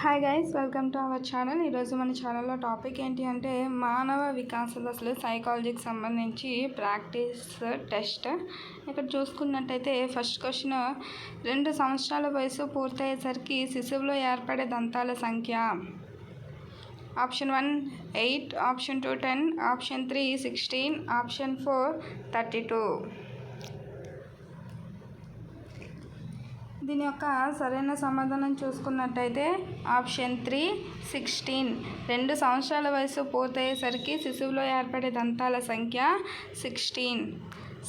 Hi guys, welcome to our channel. ఈరోజు మన ఛానల్లో టాపిక్ ఏంటి అంటే మానవ వికాస దశలు సైకాలజీకి సంబంధించి ప్రాక్టీస్ టెస్ట్. ఇక్కడ చూసుకున్నట్టయితే ఫస్ట్ క్వశ్చన్, 2 సంవత్సరాల వయసు పూర్తయ్యేసరికి శిశువులో ఏర్పడే దంతాల సంఖ్య. Option 1 8, option 2 10, option 3 16, option 4 32. దీని యొక్క సరైన సమాధానం చూసుకున్నట్టయితే ఆప్షన్ 3 16. 2 సంవత్సరాల వయసు పూర్తయ్యేసరికి శిశువులో ఏర్పడే దంతాల సంఖ్య 16.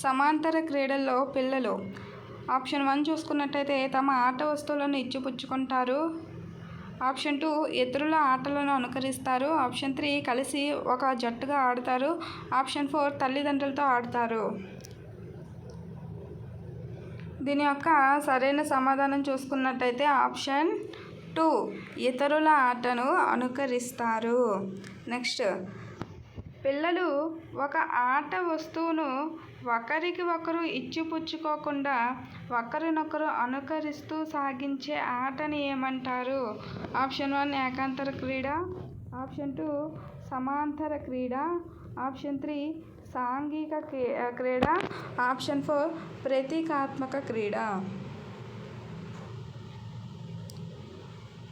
సమాంతర క్రీడల్లో పిల్లలు ఆప్షన్ 1 చూసుకున్నట్టయితే తమ ఆట వస్తువులను ఇచ్చిపుచ్చుకుంటారు. ఆప్షన్ 2 ఇతరుల ఆటలను అనుకరిస్తారు. ఆప్షన్ 3 కలిసి ఒక జట్టుగా ఆడతారు. ఆప్షన్ 4 తల్లిదండ్రులతో ఆడతారు. దీని యొక్క సరైన సమాధానం చూసుకున్నట్టయితే ఆప్షన్ 2 ఇతరుల ఆటను అనుకరిస్తారు. నెక్స్ట్, పిల్లలు ఒక ఆట వస్తువును ఒకరికి ఒకరు ఇచ్చిపుచ్చుకోకుండా ఒకరినొకరు అనుకరిస్తూ సాగించే ఆటని ఏమంటారు? ఆప్షన్ 1 ఏకాంతర క్రీడ, ఆప్షన్ 2 సమాంతర క్రీడ, ఆప్షన్ 3 సాంఘిక క్రీడ, ఆప్షన్ 4 ప్రతీకాత్మక క్రీడ.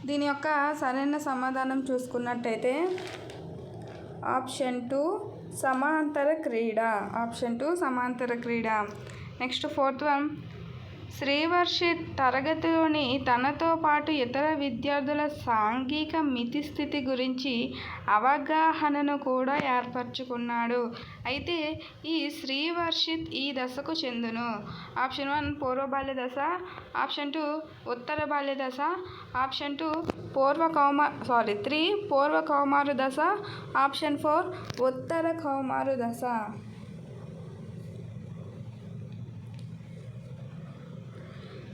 దీని యొక్క సరైన సమాధానం చూసుకున్నట్టయితే ఆప్షన్ 2 సమాంతర క్రీడ. ఆప్షన్ 2 సమాంతర క్రీడ. నెక్స్ట్, 4th వన్, శ్రీవర్షిత్ తరగతిలోని తనతో పాటు ఇతర విద్యార్థుల సాంఘిక మితి స్థితి గురించి అవగాహనను కూడా ఏర్పరచుకున్నాడు. అయితే ఈ శ్రీవర్షిత్ ఈ దశకు చెందును. ఆప్షన్ 1 పూర్వ బాల్య దశ, ఆప్షన్ 2 ఉత్తర బాల్య దశ, ఆప్షన్ 3 పూర్వ కౌమార దశ, ఆప్షన్ 4 ఉత్తర కౌమార దశ.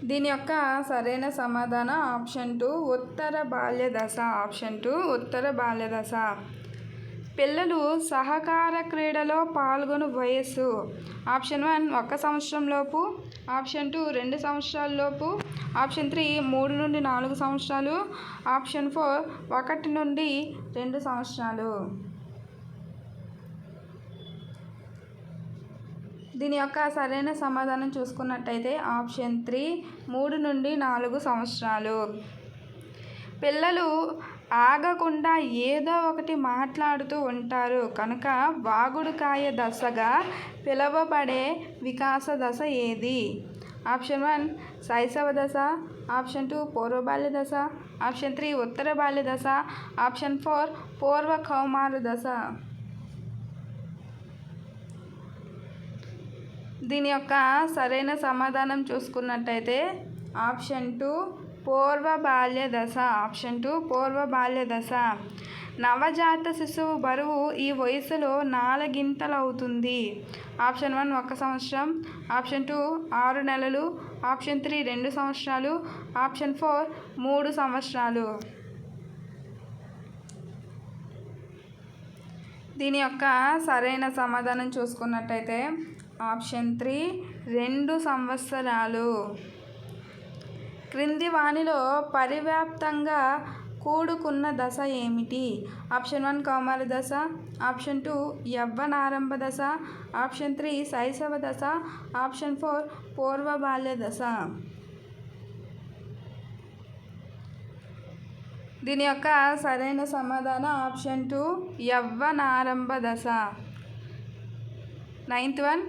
దీని యొక్క సరైన సమాధానం ఆప్షన్ 2 ఉత్తర బాల్య దశ. ఆప్షన్ 2 ఉత్తర బాల్య దశ. పిల్లలు సహకార క్రీడలో పాల్గొను వయస్సు. ఆప్షన్ 1 1 సంవత్సరం లోపు, ఆప్షన్ 2 2 సంవత్సరాల లోపు, ఆప్షన్ 3 3 నుండి 4 సంవత్సరాలు, ఆప్షన్ 4 1 నుండి 2 సంవత్సరాలు. దీని యొక్క సరైన సమాధానం చూసుకున్నట్టయితే ఆప్షన్ 3 3 నుండి 4 సంవత్సరాలు. పిల్లలు ఆగకుండా ఏదో ఒకటి మాట్లాడుతూ ఉంటారు కనుక వాగుడుకాయ దశగా పిలువబడే వికాస దశ ఏది? ఆప్షన్ 1 శైశవ దశ, ఆప్షన్ 2 పూర్వ బాల్య దశ, ఆప్షన్ 3 ఉత్తర బాల్య దశ, ఆప్షన్ 4 పూర్వ కౌమార దశ. దీని యొక్క సరైన సమాధానం చూసుకున్నట్టయితే ఆప్షన్ 2 పూర్వ బాల్య దశ. ఆప్షన్ 2 పూర్వ బాల్య దశ. నవజాత శిశువు బరువు ఈ వయసులో 4 గింతలు అవుతుంది. ఆప్షన్ 1 1 సంవత్సరం, ఆప్షన్ 2 6 నెలలు, ఆప్షన్ 3 2 సంవత్సరాలు, ఆప్షన్ 4 3 సంవత్సరాలు. దీని యొక్క సరైన సమాధానం చూసుకున్నట్టయితే ఆప్షన్ 3 2 సంవత్సరాలు. క్రింది వానిలో పరివ్యాప్తంగా కూడుకున్న దశ ఏమిటి? ఆప్షన్ 1 కౌమార దశ, ఆప్షన్ 2 యవ్వనారంభ దశ, ఆప్షన్ 3 శైశవ దశ, ఆప్షన్ 4 పూర్వ బాల్య దశ. దీని యొక్క సరైన సమాధానం ఆప్షన్ 2 యవ్వనారంభ దశ. 9th వన్,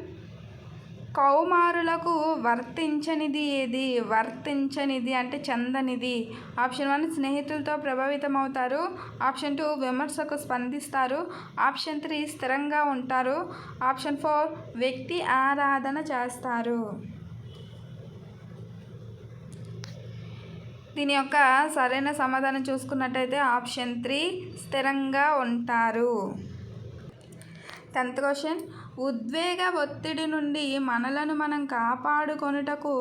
కౌమారులకు వర్తించనిది ఏది? వర్తించనిది అంటే చెందనిది. ఆప్షన్ 1 స్నేహితులతో ప్రభావితం అవుతారు, ఆప్షన్ 2 విమర్శకు స్పందిస్తారు, ఆప్షన్ 3 స్థిరంగా ఉంటారు, ఆప్షన్ 4 వ్యక్తి ఆరాధన చేస్తారు. దీని యొక్క సరైన సమాధానం చూసుకున్నట్టయితే ఆప్షన్ 3 స్థిరంగా ఉంటారు. 10th క్వశ్చన్, ఉద్వేగ ఒత్తిడి నుండి మనలను మనం కాపాడుకొనుటకు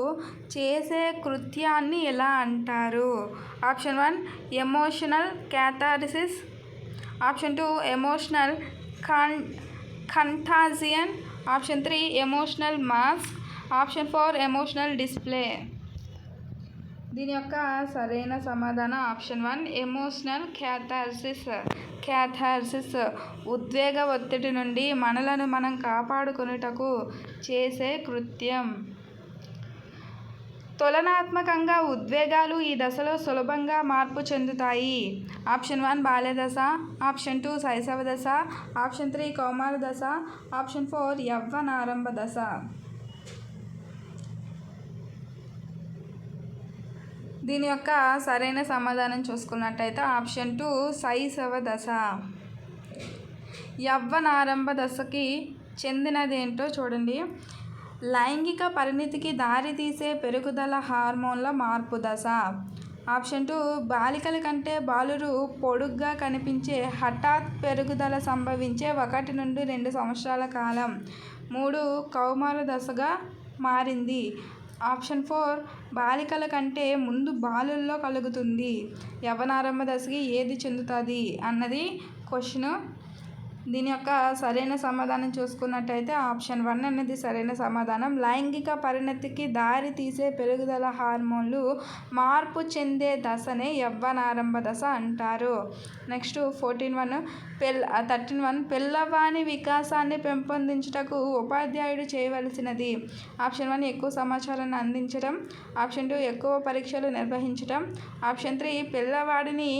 చేసే కృత్యాన్ని ఎలా అంటారు? Option 1 emotional catharsis, option 2 emotional contagion, option 3 emotional mask, option 4 emotional display. దీని యొక్క సరైన సమాధానం ఆప్షన్ 1 ఎమోషనల్ క్యాథార్సిస్ ఉద్వేగ ఒత్తిడి నుండి మనలను మనం కాపాడుకొనుటకు చేసే కృత్యం. తులనాత్మకంగా ఉద్వేగాలు ఈ దశలో సులభంగా మార్పు చెందుతాయి. ఆప్షన్ 1 బాల్య దశ, ఆప్షన్ 2 శైశవ దశ, ఆప్షన్ 3 కౌమార దశ, ఆప్షన్ 4 యవ్వనారంభ దశ. దీని యొక్క సరైన సమాధానం చూసుకున్నట్టయితే ఆప్షన్ 2 శైశవ దశ. యవ్వనారంభ దశకి చెందినదేంటో చూడండి. లైంగిక పరిణతికి దారితీసే పెరుగుదల హార్మోన్ల మార్పు దశ. ఆప్షన్ 2 బాలికల కంటే బాలురు పొడుగ్గా కనిపించే హఠాత్ పెరుగుదల సంభవించే 1 నుండి 2 సంవత్సరాల కాలం. 3 కౌమార దశగా మారింది. ఆప్షన్ 4 బాలికల కంటే ముందు బాలుల్లో కలుగుతుంది. యవ్వనారంభ దశకి ఏది చెందుతుంది అన్నది క్వశ్చన్. దీని యొక్క సరైన సమాధానం చూసుకున్నట్టయితే ఆప్షన్ 1 అనేది సరైన సమాధానం. లైంగిక పరిణతికి దారి తీసే పెరుగుదల హార్మోన్లు మార్పు చెందే దశనే యవ్వనారంభ దశ అంటారు. నెక్స్ట్ 13 పిల్లవాని వికాసాన్ని పెంపొందించుటకు ఉపాధ్యాయుడు చేయవలసినది. ఆప్షన్ 1 ఎక్కువ సమాచారాన్ని అందించడం, ఆప్షన్ 2 ఎక్కువ పరీక్షలు నిర్వహించడం, ఆప్షన్ 3 పిల్లవాడిని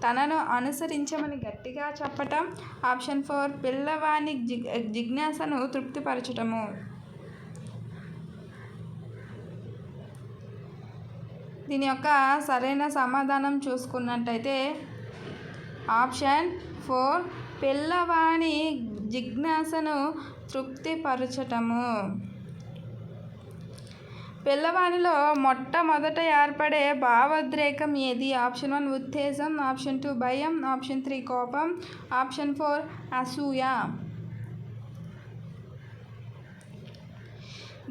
తనను అనుసరించమని గట్టిగా చెప్పటం, ఆప్షన్ 4 పిల్లవాని జిజ్ఞాసను తృప్తిపరచటము. దీని యొక్క సరైన సమాధానం చూసుకున్నట్టయితే ఆప్షన్ 4 పిల్లవాని జిజ్ఞాసను తృప్తిపరచటము. పిల్లవానిలో మొట్టమొదట ఏర్పడే భావోద్రేకం ఏది? ఆప్షన్ 1 ఉత్తేజం, ఆప్షన్ 2 భయం, ఆప్షన్ 3 కోపం, ఆప్షన్ 4 అసూయ.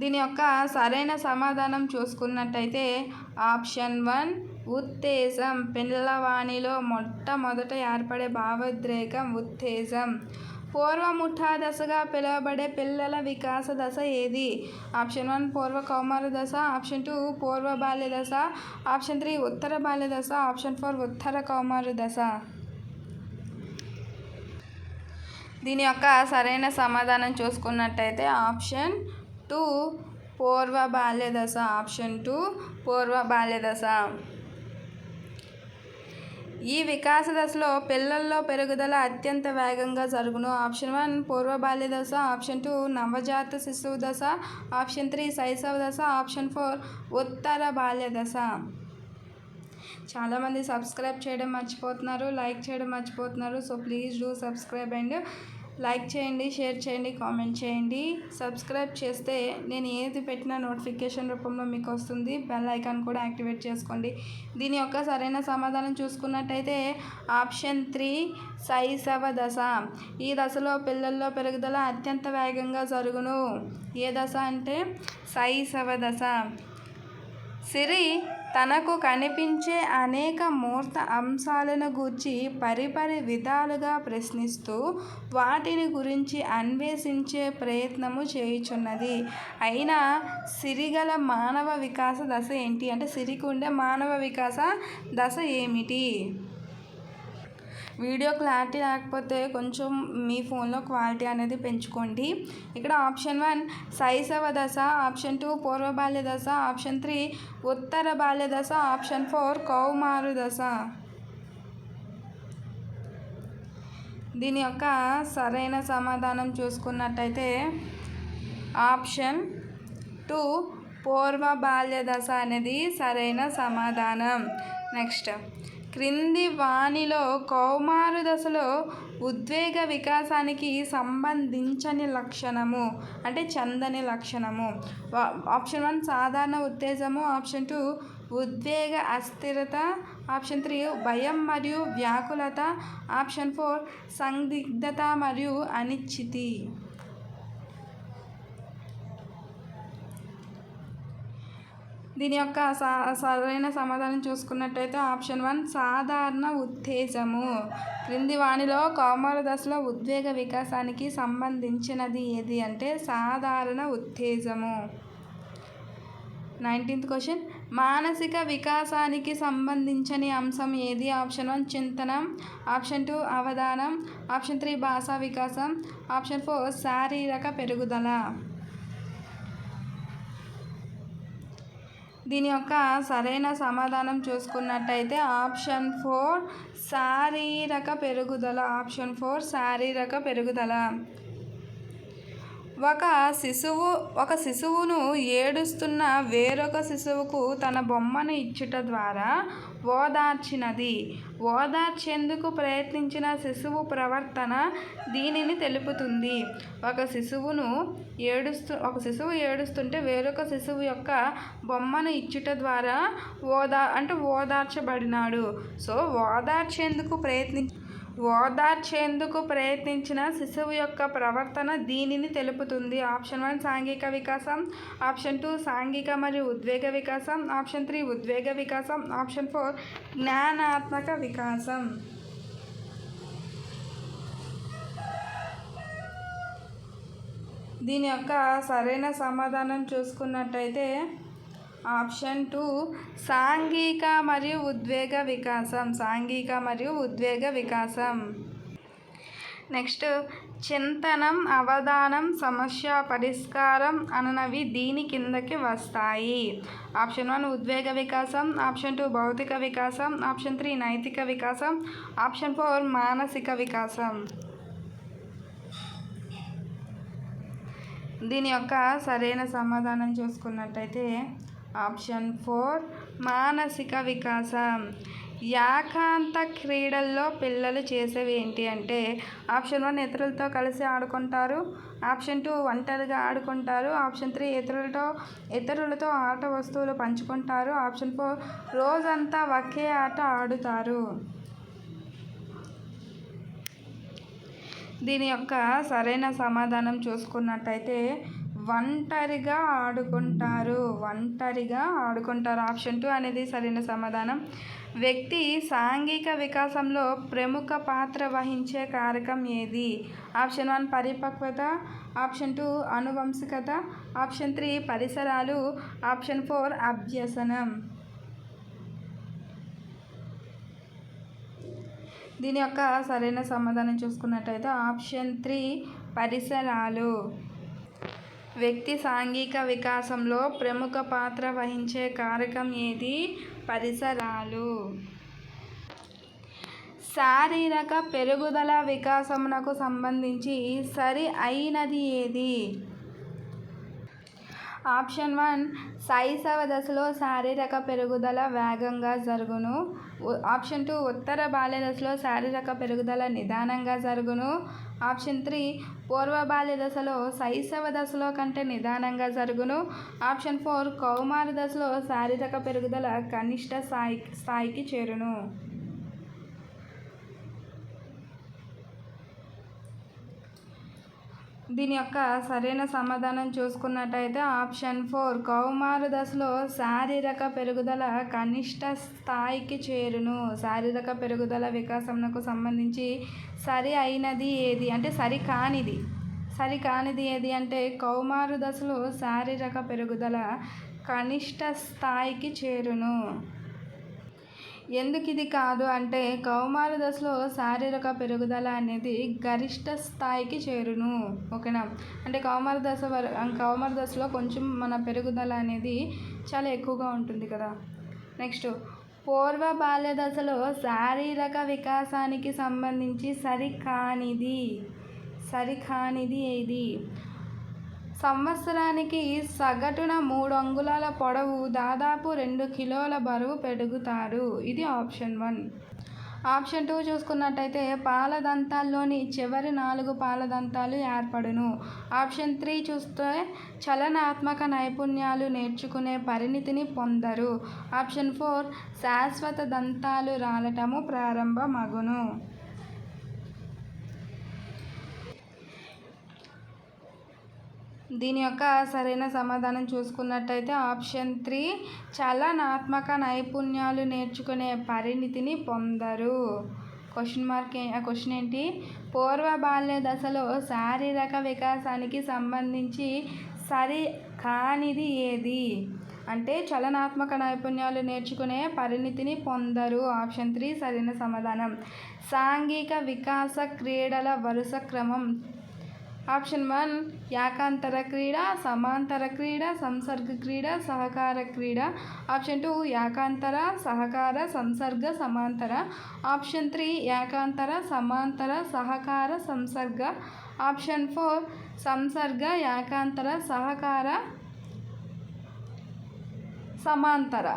దీని యొక్క సరైన సమాధానం చూసుకున్నట్టయితే ఆప్షన్ 1 ఉత్తేజం. పిల్లవానిలో మొట్టమొదట ఏర్పడే భావోద్రేకం ఉత్తేజం. పూర్వముఠా దశగా పిలువబడే పిల్లల వికాస దశ ఏది? ఆప్షన్ 1 పూర్వ కౌమార దశ, ఆప్షన్ 2 పూర్వ బాల్య దశ, ఆప్షన్ 3 ఉత్తర బాల్య దశ, ఆప్షన్ 4 ఉత్తర కౌమార దశ. దీని యొక్క సరైన సమాధానం చూసుకున్నట్టయితే ఆప్షన్ 2 పూర్వ బాల్య దశ. ఆప్షన్ 2 పూర్వ బాల్య దశ. ఈ వికాస దశలో పిల్లల్లో పెరుగుదల అత్యంత వేగంగా జరుగును. ఆప్షన్ 1 పూర్వ బాల్య దశ, ఆప్షన్ 2 నవజాత శిశువు దశ, ఆప్షన్ 3 శైశవ దశ, ఆప్షన్ 4 ఉత్తర బాల్య దశ. చాలామంది సబ్స్క్రైబ్ చేయడం మర్చిపోతున్నారు, లైక్ చేయడం మర్చిపోతున్నారు. So please do subscribe and like చేయండి, షేర్ చేయండి, కామెంట్ చేయండి. సబ్స్క్రైబ్ చేస్తే నేను ఏది పెట్టినా నోటిఫికేషన్ రూపంలో మీకు వస్తుంది. బెల్ ఐకాన్ కూడా యాక్టివేట్ చేసుకోండి. దీని యొక్క సరైన సమాధానం చూసుకున్నట్టయితే ఆప్షన్ 3 శైశవ దశ. ఈ దశలో పిల్లల్లో పెరుగుదల అత్యంత వేగంగా జరుగును. ఏ దశ అంటే శైశవ దశ. సిరి తనకు కనిపించే అనేక మూర్త అంశాలను గూర్చి పరిపరి విధాలుగా ప్రశ్నిస్తూ వాటిని గురించి అన్వేషించే ప్రయత్నము చేయుచున్నది. అయినా సిరిగల మానవ వికాస దశ ఏంటి అంటే సిరికి ఉండే మానవ వికాస దశ ఏమిటి? వీడియో క్లారిటీ లేకపోతే కొంచెం మీ ఫోన్లో క్వాలిటీ అనేది పెంచుకోండి. ఇక్కడ ఆప్షన్ 1 శైశవ దశ, ఆప్షన్ 2 పూర్వ బాల్య దశ, ఆప్షన్ 3 ఉత్తర బాల్య దశ, ఆప్షన్ 4 కౌమారు దశ. దీని యొక్క సరైన సమాధానం చూసుకున్నట్టయితే ఆప్షన్ 2 పూర్వ బాల్య దశ అనేది సరైన సమాధానం. నెక్స్ట్ క్రింది వానిలో కౌమారు దశలో ఉద్వేగ వికాసానికి సంబంధించని లక్షణము అంటే చెందని లక్షణము. ఆప్షన్ 1 సాధారణ ఉత్తేజము, ఆప్షన్ 2 ఉద్వేగ అస్థిరత, ఆప్షన్ 3 భయం మరియు వ్యాకులత, ఆప్షన్ 4 సందిగ్ధత మరియు అనిశ్చితి. దీని యొక్క సరైన సమాధానం చూసుకున్నట్టయితే ఆప్షన్ 1 సాధారణ ఉత్తేజము. క్రింది వానిలో కౌమార దశలో ఉద్వేగ వికాసానికి సంబంధించినది ఏది అంటే సాధారణ ఉత్తేజము. 19th క్వశ్చన్ మానసిక వికాసానికి సంబంధించని అంశం ఏది? ఆప్షన్ 1 చింతనం, ఆప్షన్ 2 అవధానం, ఆప్షన్ 3 భాషా వికాసం, ఆప్షన్ 4 శారీరక పెరుగుదల. దీని యొక్క సరైన సమాధానం చూసుకున్నట్టయితే ఆప్షన్ 4 శారీరక పెరుగుదల. ఆప్షన్ 4 శారీరక పెరుగుదల. ఒక శిశువును ఏడుస్తున్న వేరొక శిశువుకు తన బొమ్మను ఇచ్చుట ద్వారా ఓదార్చినది. ఓదార్చేందుకు ప్రయత్నించిన శిశువు ప్రవర్తన దీనిని తెలుపుతుంది. ఒక శిశువు ఏడుస్తుంటే వేరొక శిశువు యొక్క బొమ్మను ఇచ్చుట ద్వారా ఓదార్చబడినాడు. సో ఓదార్చేందుకు ప్రయత్నించిన శిశువు యొక్క ప్రవర్తన దీనిని తెలుపుతుంది. ఆప్షన్ 1 సాంఘిక వికాసం, ఆప్షన్ 2 సాంఘిక మరియు ఉద్వేగ వికాసం, ఆప్షన్ 3 ఉద్వేగ వికాసం, ఆప్షన్ 4 జ్ఞానాత్మక వికాసం. దీని యొక్క సరైన సమాధానం చూసుకున్నట్టయితే ఆప్షన్ 2 సాంఘిక మరియు ఉద్వేగ వికాసం. సాంఘిక మరియు ఉద్వేగ వికాసం. నెక్స్ట్ చింతనం, అవధానం, సమస్య పరిష్కారం అనునవి దీని కిందకి వస్తాయి. ఆప్షన్ 1 ఉద్వేగ వికాసం, ఆప్షన్ 2 భౌతిక వికాసం, ఆప్షన్ 3 నైతిక వికాసం, ఆప్షన్ 4 మానసిక వికాసం. దీని యొక్క సరైన సమాధానం చూసుకున్నట్టయితే ఆప్షన్ 4 మానసిక వికాసం. ఏకాంత క్రీడల్లో పిల్లలు చేసేవి ఏంటి అంటే ఆప్షన్ 1 ఇతరులతో కలిసి ఆడుకుంటారు, ఆప్షన్ 2 ఒంటరిగా ఆడుకుంటారు, ఆప్షన్ 3 ఇతరులతో ఆట వస్తువులు పంచుకుంటారు, ఆప్షన్ 4 రోజంతా ఒకే ఆట ఆడుతారు. దీని యొక్క సరైన సమాధానం చూసుకున్నట్టయితే ఒంటరిగా ఆడుకుంటారు. ఆప్షన్ 2 అనేది సరైన సమాధానం. వ్యక్తి సాంఘిక వికాసంలో ప్రముఖ పాత్ర వహించే కారకం ఏది? ఆప్షన్ 1 పరిపక్వత, ఆప్షన్ 2 ఆనువంశికత, ఆప్షన్ 3 పరిసరాలు, ఆప్షన్ 4 అభ్యసనం. దీని యొక్క సరైన సమాధానం చూసుకున్నట్టయితే ఆప్షన్ 3 పరిసరాలు. వ్యక్తి సాంఘిక వికాసంలో ప్రముఖ పాత్ర వహించే కారకం ఏది? పరిసరాలు. శారీరక పెరుగుదల వికాసమునకు సంబంధించి సరి అయినది ఏది? ఆప్షన్ 1 శైశవ దశలో శారీరక పెరుగుదల వేగంగా జరుగును, ఆప్షన్ 2 ఉత్తర బాల్య దశలో శారీరక పెరుగుదల నిదానంగా జరుగును, ఆప్షన్ 3 పూర్వ బాల్య దశలో శైశవ దశలో కంటే నిదానంగా జరుగును, ఆప్షన్ 4 కౌమార దశలో శారీరక పెరుగుదల కనిష్ట స్థాయికి చేరును. దీని యొక్క సరైన సమాధానం చూసుకున్నట్టయితే ఆప్షన్ 4 కౌమార దశలో శారీరక పెరుగుదల కనిష్ట స్థాయికి చేరును. శారీరక పెరుగుదల వికాసమునకు సంబంధించి సరి అయినది ఏది అంటే సరికానిది ఏది అంటే కౌమార దశలో శారీరక పెరుగుదల కనిష్ట స్థాయికి చేరును. ఎందుకు ఇది కాదు అంటే కౌమార దశలో శారీరక పెరుగుదల అనేది గరిష్ట స్థాయికి చేరును. ఓకేనా, అంటే కౌమార దశలో కొంచెం మన పెరుగుదల అనేది చాలా ఎక్కువగా ఉంటుంది కదా. నెక్స్ట్ పూర్వ బాల్య దశలో శారీరక వికాసానికి సంబంధించి సరికానిది ఏది? సంవత్సరానికి సగటున 3 అంగుళాల పొడవు, దాదాపు 2 కిలోల బరువు పెరుగుతారు. ఇది ఆప్షన్ 1. ఆప్షన్ 2 చూసుకున్నట్టయితే పాలదంతాల్లోని చివరి 4 పాలదంతాలు ఏర్పడును. ఆప్షన్ 3 చూస్తే చలనాత్మక నైపుణ్యాలు నేర్చుకునే పరిణితిని పొందరు. ఆప్షన్ 4 శాశ్వత దంతాలు రాలటము ప్రారంభమగును. దీని యొక్క సరైన సమాధానం చూసుకున్నట్టయితే ఆప్షన్ 3 చలనాత్మక నైపుణ్యాలు నేర్చుకునే పరిణితిని పొందరు. క్వశ్చన్ ఏంటి? పూర్వ బాల్య దశలో శారీరక వికాసానికి సంబంధించి సరి కానిది ఏది? అంటే చలనాత్మక నైపుణ్యాలు నేర్చుకునే పరిణితిని పొందరు. ఆప్షన్ 3 సరైన సమాధానం. సాంఘిక వికాస క్రీడల వరుస క్రమం. ఆప్షన్ 1 ఏకాంతర క్రీడ, సమాంతర క్రీడ, సంసర్గ క్రీడ, సహకార క్రీడ. ఆప్షన్ 2 ఏకాంతర, సహకార, సంసర్గ, సమాంతర. ఆప్షన్ 3 ఏకాంతర, సమాంతర, సహకార, సంసర్గ. ఆప్షన్ 4 సంసర్గ, ఏకాంతర, సహకార, సమాంతర.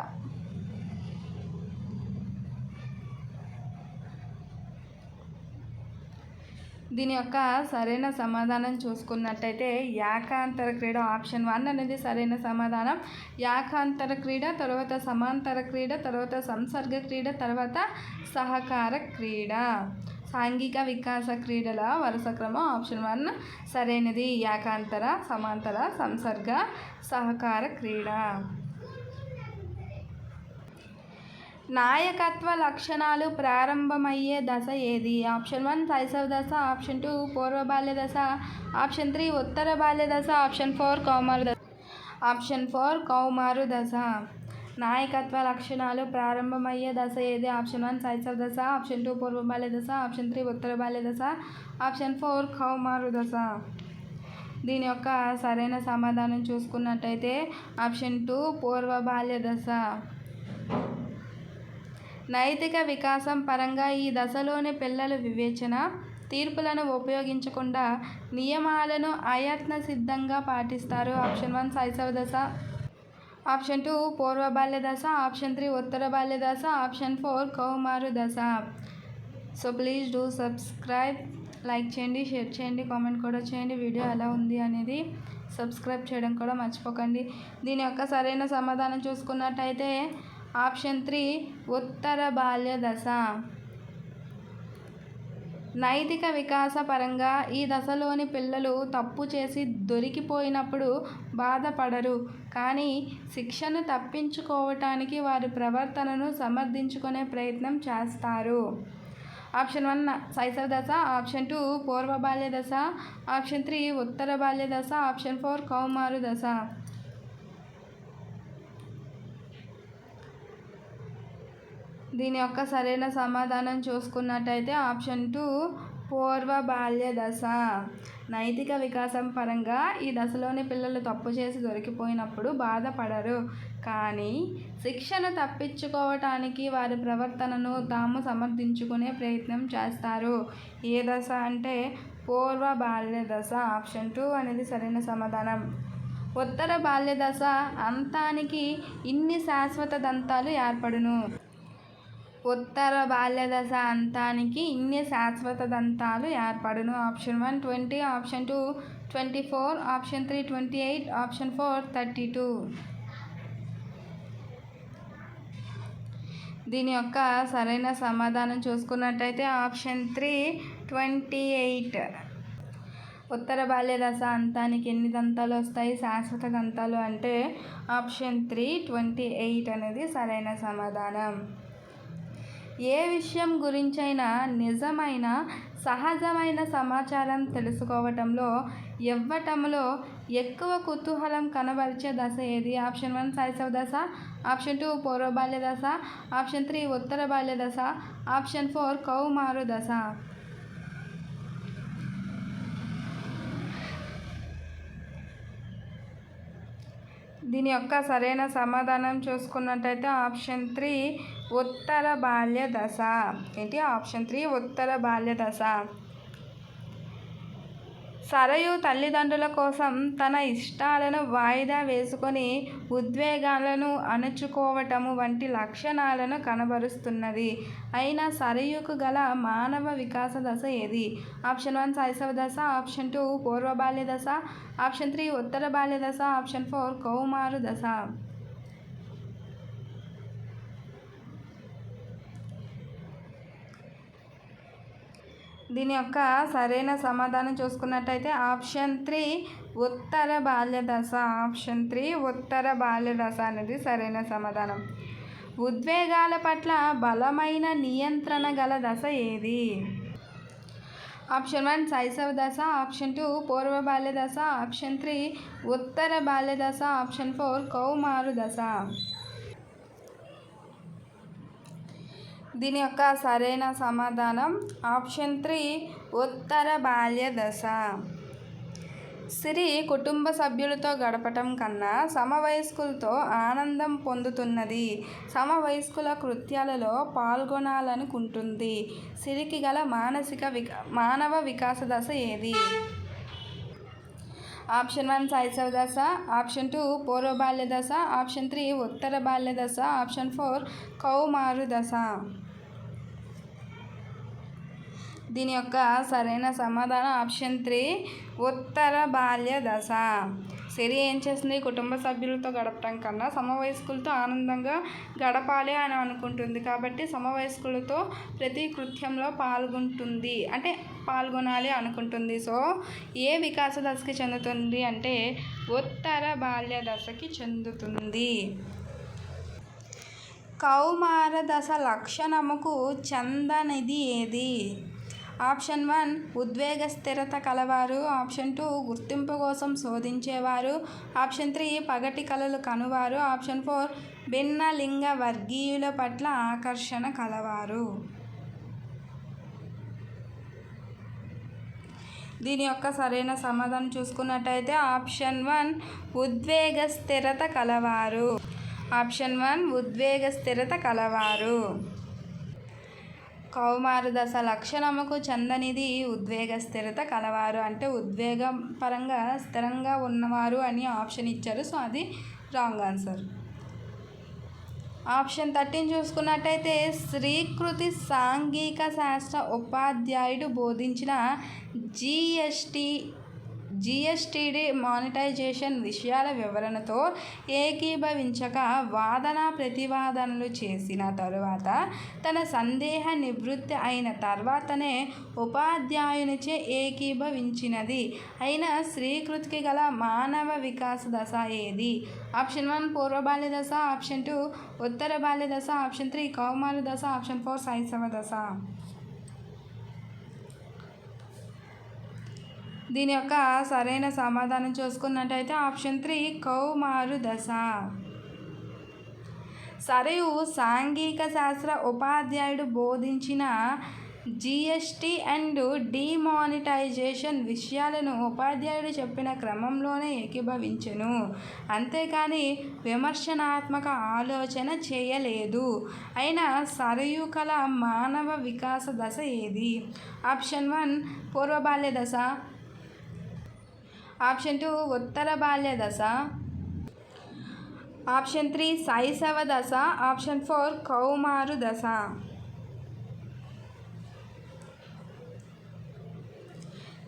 దీని యొక్క సరైన సమాధానం చూసుకున్నట్టయితే ఏకాంతర క్రీడ. ఆప్షన్ 1 అనేది సరైన సమాధానం. ఏకాంతర క్రీడ, తర్వాత సమాంతర క్రీడ, తర్వాత సంసర్గ క్రీడ, తర్వాత సహకార క్రీడ. సాంఘిక వికాస క్రీడల వరుస క్రమం ఆప్షన్ 1 సరైనది. ఏకాంతర, సమాంతర, సంసర్గ, సహకార క్రీడ. నాయకత్వ లక్షణాలు ప్రారంభమయ్యే దశ ఏది? ఆప్షన్ 1 శైశవ దశ, ఆప్షన్ 2 పూర్వ బాల్య దశ, ఆప్షన్ 3 ఉత్తర బాల్య దశ, ఆప్షన్ 4 కౌమార దశ. ఆప్షన్ 4 కౌమారు దశ. నాయకత్వ లక్షణాలు ప్రారంభమయ్యే దశ ఏది? ఆప్షన్ 1 శైశవ దశ, ఆప్షన్ 2 పూర్వ బాల్య దశ, ఆప్షన్ 3 ఉత్తర బాల్య దశ, ఆప్షన్ 4 కౌమారు దశ. దీని యొక్క సరైన సమాధానం చూసుకున్నట్టయితే ఆప్షన్ 2 పూర్వ బాల్య దశ. నైతిక వికాసం పరంగా ఈ దశలోని పిల్లలు వివేచన, తీర్పులను ఉపయోగించకుండా నియమాలను అయత్నసిద్ధంగా పాటిస్తారు. ఆప్షన్ 1 శైశవ దశ, ఆప్షన్ 2 పూర్వ బాల్య దశ, ఆప్షన్ 3 ఉత్తర బాల్య దశ, ఆప్షన్ 4 కౌమారు దశ. So please do subscribe. Like చేయండి, షేర్ చేయండి, కామెంట్ కూడా చేయండి. వీడియో ఎలా ఉంది అనేది సబ్స్క్రైబ్ చేయడం కూడా మర్చిపోకండి. దీని యొక్క సరైన సమాధానం చూసుకున్నట్టయితే ఆప్షన్ 3 ఉత్తర బాల్య దశ. నైతిక వికాస పరంగా ఈ దశలోని పిల్లలు తప్పు చేసి దొరికిపోయినప్పుడు బాధపడరు, కానీ శిక్షను తప్పించుకోవటానికి వారి ప్రవర్తనను సమర్థించుకునే ప్రయత్నం చేస్తారు. ఆప్షన్ 1 శైశవ దశ, ఆప్షన్ 2 పూర్వ బాల్య దశ, ఆప్షన్ 3 ఉత్తర బాల్య దశ, ఆప్షన్ 4 కౌమారు దశ. దీని యొక్క సరైన సమాధానం చూసుకున్నట్టయితే ఆప్షన్ 2 పూర్వ బాల్య దశ. నైతిక వికాసం పరంగా ఈ దశలోని పిల్లలు తప్పు చేసి దొరికిపోయినప్పుడు బాధపడరు, కానీ శిక్షను తప్పించుకోవటానికి వారి ప్రవర్తనను తాము సమర్థించుకునే ప్రయత్నం చేస్తారు. ఏ దశ అంటే పూర్వ బాల్య దశ. ఆప్షన్ 2 అనేది సరైన సమాధానం. ఉత్తర బాల్య దశ అంతానికి ఇన్ని శాశ్వత దంతాలు ఏర్పడును. ఉత్తర బాల్య దశ అంతానికి ఇన్ని శాశ్వత దంతాలు ఏర్పడును. Option 1 20, option 2 24, option 3 28, option 4 32. దీని యొక్క సరైన సమాధానం చూసుకున్నట్టయితే ఆప్షన్ 3 28. ఉత్తర బాల్య దశ అంతానికి ఎన్ని దంతాలు వస్తాయి శాశ్వత దంతాలు అంటే ఆప్షన్ 3 28 అనేది సరైన సమాధానం. ఏ విషయం గురించైనా నిజమైన సహజమైన సమాచారం తెలుసుకోవటంలో ఇవ్వటంలో ఎక్కువ కుతూహలం కనబరిచే దశ ఏది? ఆప్షన్ 1 శైశవ దశ, ఆప్షన్ 2 పూర్వ బాల్య దశ, ఆప్షన్ 3 ఉత్తర బాల్య దశ, ఆప్షన్ 4 కౌమారు దశ. దీని యొక్క సరైన సమాధానం చూసుకున్నట్టయితే ఆప్షన్ 3 ఉత్తర బాల్య దశ. ఏంటి? ఆప్షన్ 3 ఉత్తర బాల్య దశ. సరయు తల్లిదండ్రుల కోసం తన ఇష్టాలను వాయిదా వేసుకొని ఉద్వేగాలను అణుచుకోవటము వంటి లక్షణాలను కనబరుస్తున్నది. అయినా సరయుకు గల మానవ వికాస దశ ఏది? ఆప్షన్ 1 శైశవ దశ, ఆప్షన్ 2 పూర్వ బాల్య దశ, ఆప్షన్ 3 ఉత్తర బాల్య దశ, ఆప్షన్ 4 కౌమారు దశ. దీని యొక్క సరైన సమాధానం చూసుకున్నట్టయితే ఆప్షన్ 3 ఉత్తర బాల్య దశ. ఆప్షన్ 3 ఉత్తర బాల్య దశ అనేది సరైన సమాధానం. ఉద్వేగాల పట్ల బలమైన నియంత్రణ గల దశ ఏది? ఆప్షన్ 1 శైశవ దశ, ఆప్షన్ 2 పూర్వ బాల్య దశ, ఆప్షన్ 3 ఉత్తర బాల్య దశ, ఆప్షన్ 4 కౌమారు దశ. దీని యొక్క సరైన సమాధానం ఆప్షన్ 3 ఉత్తర బాల్య దశ. సిరి కుటుంబ సభ్యులతో గడపటం కన్నా సమవయస్కులతో ఆనందం పొందుతున్నది. సమవయస్కుల కృత్యాలలో పాల్గొనాలనుకుంటుంది. సిరికి గల మానవ వికాస దశ ఏది? ఆప్షన్ 1 శైశవ దశ, ఆప్షన్ 2 పూర్వ బాల్య దశ, ఆప్షన్ 3 ఉత్తర బాల్య దశ, ఆప్షన్ 4 కౌమారు దశ. దీని యొక్క సరైన సమాధానం ఆప్షన్ 3 ఉత్తర బాల్య దశ. సిరి ఏం చేస్తుంది? కుటుంబ సభ్యులతో గడపడం కన్నా సమవయస్కులతో ఆనందంగా గడపాలి అని అనుకుంటుంది. కాబట్టి సమవయస్కులతో ప్రతి కృత్యంలో పాల్గొనాలి అనుకుంటుంది. సో ఏ వికాస దశకి చెందుతుంది అంటే ఉత్తర బాల్య దశకి చెందుతుంది. కౌమార దశ లక్షణముకు చెందనిది ఏది? ఆప్షన్ 1 ఉద్వేగ స్థిరత కలవారు, ఆప్షన్ 2 గుర్తింపు కోసం శోధించేవారు, ఆప్షన్ 3 పగటి కలలు కనువారు, ఆప్షన్ 4 భిన్న లింగ వర్గీయుల పట్ల ఆకర్షణ కలవారు. దీని యొక్క సరైన సమాధానం చూసుకున్నట్టయితే ఆప్షన్ 1 ఉద్వేగ స్థిరత కలవారు. ఆప్షన్ 1 ఉద్వేగ స్థిరత కలవారు. కౌమార దశ లక్షణముకు చెందనిది ఉద్వేగ స్థిరత కలవారు అంటే ఉద్వేగం పరంగా స్థిరంగా ఉన్నవారు అని ఆప్షన్ ఇచ్చారు. సో అది రాంగ్ ఆన్సర్. ఆప్షన్ 13 చూసుకున్నట్టయితే శ్రీకృతి సాంఘిక శాస్త్ర ఉపాధ్యాయుడు బోధించిన జిఎస్టిడి మానిటైజేషన్ విషయాల వివరణతో ఏకీభవించక వాదన ప్రతివాదనలు చేసిన తరువాత తన సందేహ నివృత్తి అయిన తర్వాతనే ఉపాధ్యాయునిచే ఏకీభవించినది అయిన శ్రీకృతికి గల మానవ వికాస దశ ఏది? ఆప్షన్ 1 పూర్వ బాల్య దశ, ఆప్షన్ 2 ఉత్తర బాల్య దశ, ఆప్షన్ 3 కౌమార దశ, ఆప్షన్ 4 శైశవ దశ. దీని యొక్క సరైన సమాధానం చూసుకున్నట్టయితే ఆప్షన్ 3 కౌమారు దశ. సరయు సాంఘిక శాస్త్ర ఉపాధ్యాయుడు బోధించిన జిఎస్టి అండ్ డిమానిటైజేషన్ విషయాలను ఉపాధ్యాయుడు చెప్పిన క్రమంలోనే ఏకీభవించెను. అంతేకాని విమర్శనాత్మక ఆలోచన చేయలేదు. అయినా సరయు కల మానవ వికాస దశ ఏది? ఆప్షన్ 1 పూర్వ బాల్య దశ, ఆప్షన్ 2 ఉత్తర బాల్య దశ, ఆప్షన్ 3 శైశవ దశ, ఆప్షన్ 4 కౌమారు దశ.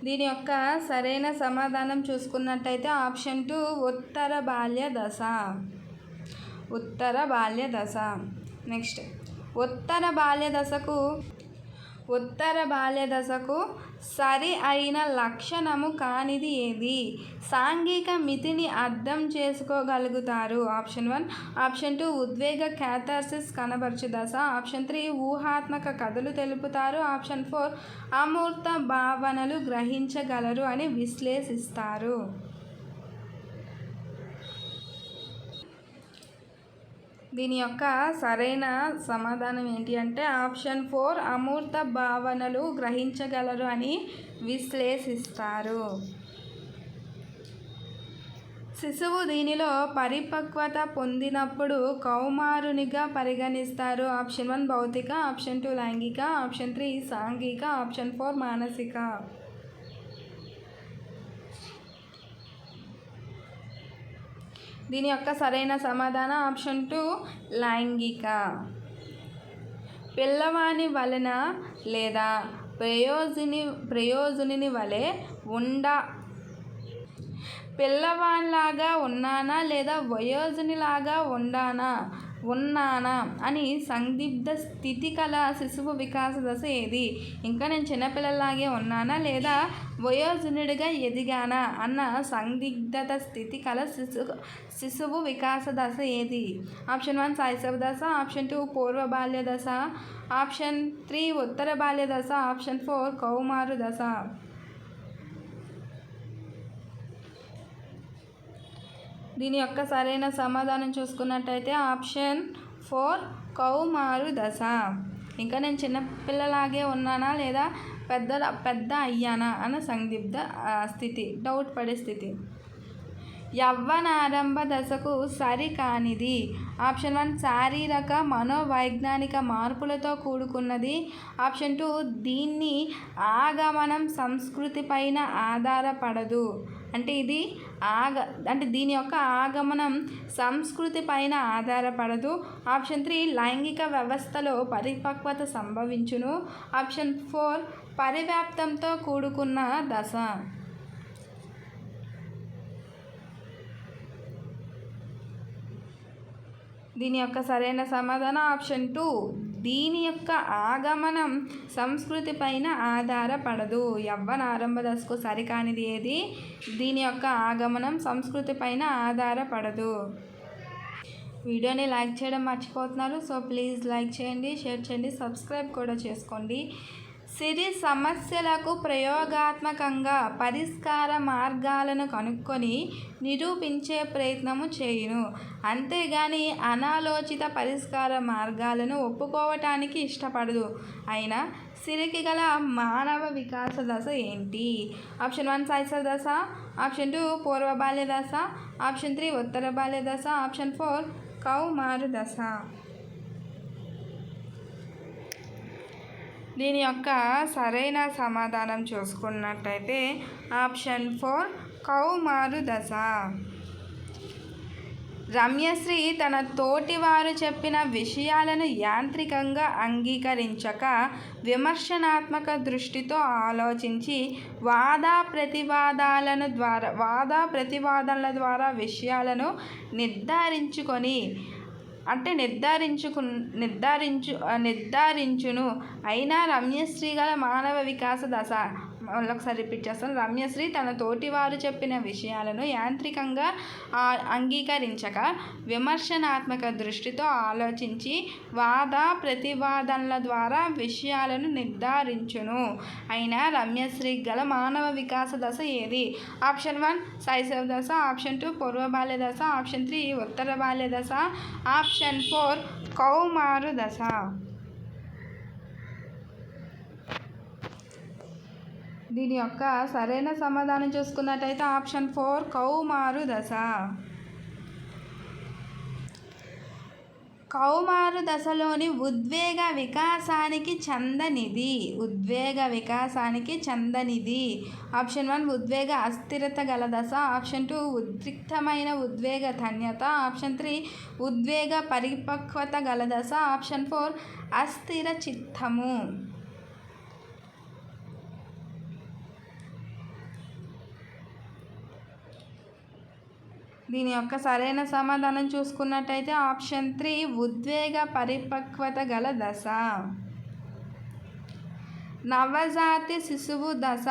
దీని యొక్క సరైన సమాధానం చూసుకున్నట్టయితే ఆప్షన్ 2 ఉత్తర బాల్య దశ. ఉత్తర బాల్య దశ. నెక్స్ట్ ఉత్తర బాల్య దశకు సరి అయిన లక్షణము కానిది ఏది? సాంఘిక మితిని అర్థం చేసుకోగలుగుతారు. ఆప్షన్ 1 ఆప్షన్ 2 ఉద్వేగ క్యాథార్సిస్ కనబరచు దశ, ఆప్షన్ 3 ఊహాత్మక కథలు తెలుపుతారు, ఆప్షన్ 4 అమూర్త భావనలు గ్రహించగలరు అని విశ్లేషిస్తారు. దీని యొక్క సరైన సమాధానం ఏంటి అంటే ఆప్షన్ 4 అమూర్త భావనలు గ్రహించగలరు అని విశ్లేషిస్తారు. శిశువు దీనిలో పరిపక్వత పొందినప్పుడు కౌమారునిగా పరిగణిస్తారు. ఆప్షన్ 1 భౌతిక, ఆప్షన్ 2 లైంగిక, ఆప్షన్ 3 సాంఘిక, ఆప్షన్ 4 మానసిక. దీని యొక్క సరైన సమాధానం ఆప్షన్ 2 లైంగిక. పిల్లవాని వలన లేదా ప్రయోజుని వలె పిల్లవానిలాగా ఉన్నానా లేదా వయోజునిలాగా ఉండానా ఉన్నానా అని సందిగ్ధ స్థితి కల శిశువు వికాస దశ ఏది? ఇంకా నేను చిన్నపిల్లలాగే ఉన్నానా లేదా వయోజనుడిగా ఎదిగానా అన్న సందిగ్ధత స్థితి కల శిశువు వికాస దశ ఏది? ఆప్షన్ 1 శైశవ దశ, ఆప్షన్ 2 పూర్వ బాల్య దశ, ఆప్షన్ 3 ఉత్తర బాల్య దశ, ఆప్షన్ 4 కౌమారు దశ. దీని యొక్క సరైన సమాధానం చూసుకున్నట్టయితే ఆప్షన్ 4 కౌమారు దశ. ఇంకా నేను చిన్నపిల్లలాగే ఉన్నానా లేదా పెద్ద అయ్యానా అన్న సందిగ్ధ స్థితి, డౌట్ పడే స్థితి. యవ్వనారంభ దశకు సరికానిది. ఆప్షన్ 1 శారీరక మనోవైజ్ఞానిక మార్పులతో కూడుకున్నది. ఆప్షన్ 2 దీన్ని ఆగమనం సంస్కృతి పైన ఆధారపడదు. అంటే దీని యొక్క ఆగమనం సంస్కృతి పైన ఆధారపడదు. ఆప్షన్ 3 లైంగిక వ్యవస్థలో పరిపక్వత సంభవించును. ఆప్షన్ 4 పరివ్యాప్తంతో కూడుకున్న దశ. దీని యొక్క సరైన సమాధానం ఆప్షన్ 2 దీని యొక్క ఆగమనం సంస్కృతి పైన ఆధారపడదు. యవ్వన ఆరంభ దశకు సరికానిది ఏది? దీని యొక్క ఆగమనం సంస్కృతి పైన ఆధారపడదు. వీడియోని లైక్ చేయడం మర్చిపోతున్నారు. సో ప్లీజ్ లైక్ చేయండి, షేర్ చేయండి, సబ్స్క్రైబ్ కూడా చేసుకోండి. సిరి సమస్యలకు ప్రయోగాత్మకంగా పరిష్కార మార్గాలను కనుక్కొని నిరూపించే ప్రయత్నము చేయును, అంతేగాని అనాలోచిత పరిష్కార మార్గాలను ఒప్పుకోవటానికి ఇష్టపడదు. అయినా సిరికి గల మానవ వికాస దశ ఏంటి? ఆప్షన్ 1 శైశవ దశ, ఆప్షన్ 2 పూర్వ బాల్య దశ, ఆప్షన్ 3 ఉత్తర బాల్య దశ, ఆప్షన్ 4 కౌమారు దశ. దీని యొక్క సరైన సమాధానం చూసుకున్నట్టయితే ఆప్షన్ 4 కౌమారు దశ. రమ్యశ్రీ తన తోటివారు చెప్పిన విషయాలను యాంత్రికంగా అంగీకరించక విమర్శనాత్మక దృష్టితో ఆలోచించి వాద ప్రతివాదనల ద్వారా విషయాలను నిర్ధారించును. అయినా రమ్యశ్రీ గల మానవ వికాస దశ. ఒకసారి రిపీట్ చేస్తాను. రమ్యశ్రీ తన తోటివారు చెప్పిన విషయాలను యాంత్రికంగా అంగీకరించక విమర్శనాత్మక దృష్టితో ఆలోచించి వాద ప్రతివాదనల ద్వారా విషయాలను నిర్ధారించును. అయినా రమ్యశ్రీ గల మానవ వికాస దశ ఏది? ఆప్షన్ 1 శైశవ దశ, ఆప్షన్ 2 పూర్వ బాల్య దశ, ఆప్షన్ 3 ఉత్తర బాల్య దశ, ఆప్షన్ 4 కౌమారు దశ. దీని యొక్క సరైన సమాధానం చూసుకున్నట్టయితే ఆప్షన్ 4 కౌమారు దశ. కౌమారు దశలోని ఉద్వేగ వికాసానికి చెందనిది. ఆప్షన్ 1 ఉద్వేగ అస్థిరత గల దశ, ఆప్షన్ 2 ఉద్రిక్తమైన ఉద్వేగ ధన్యత, ఆప్షన్ 3 ఉద్వేగ పరిపక్వత గల దశ, ఆప్షన్ 4 అస్థిర చిత్తము. దీని యొక్క సరైన సమాధానం చూసుకున్నట్టయితే ఆప్షన్ 3 ఉద్వేగ పరిపక్వత గల దశ. నవజాత శిశువు దశ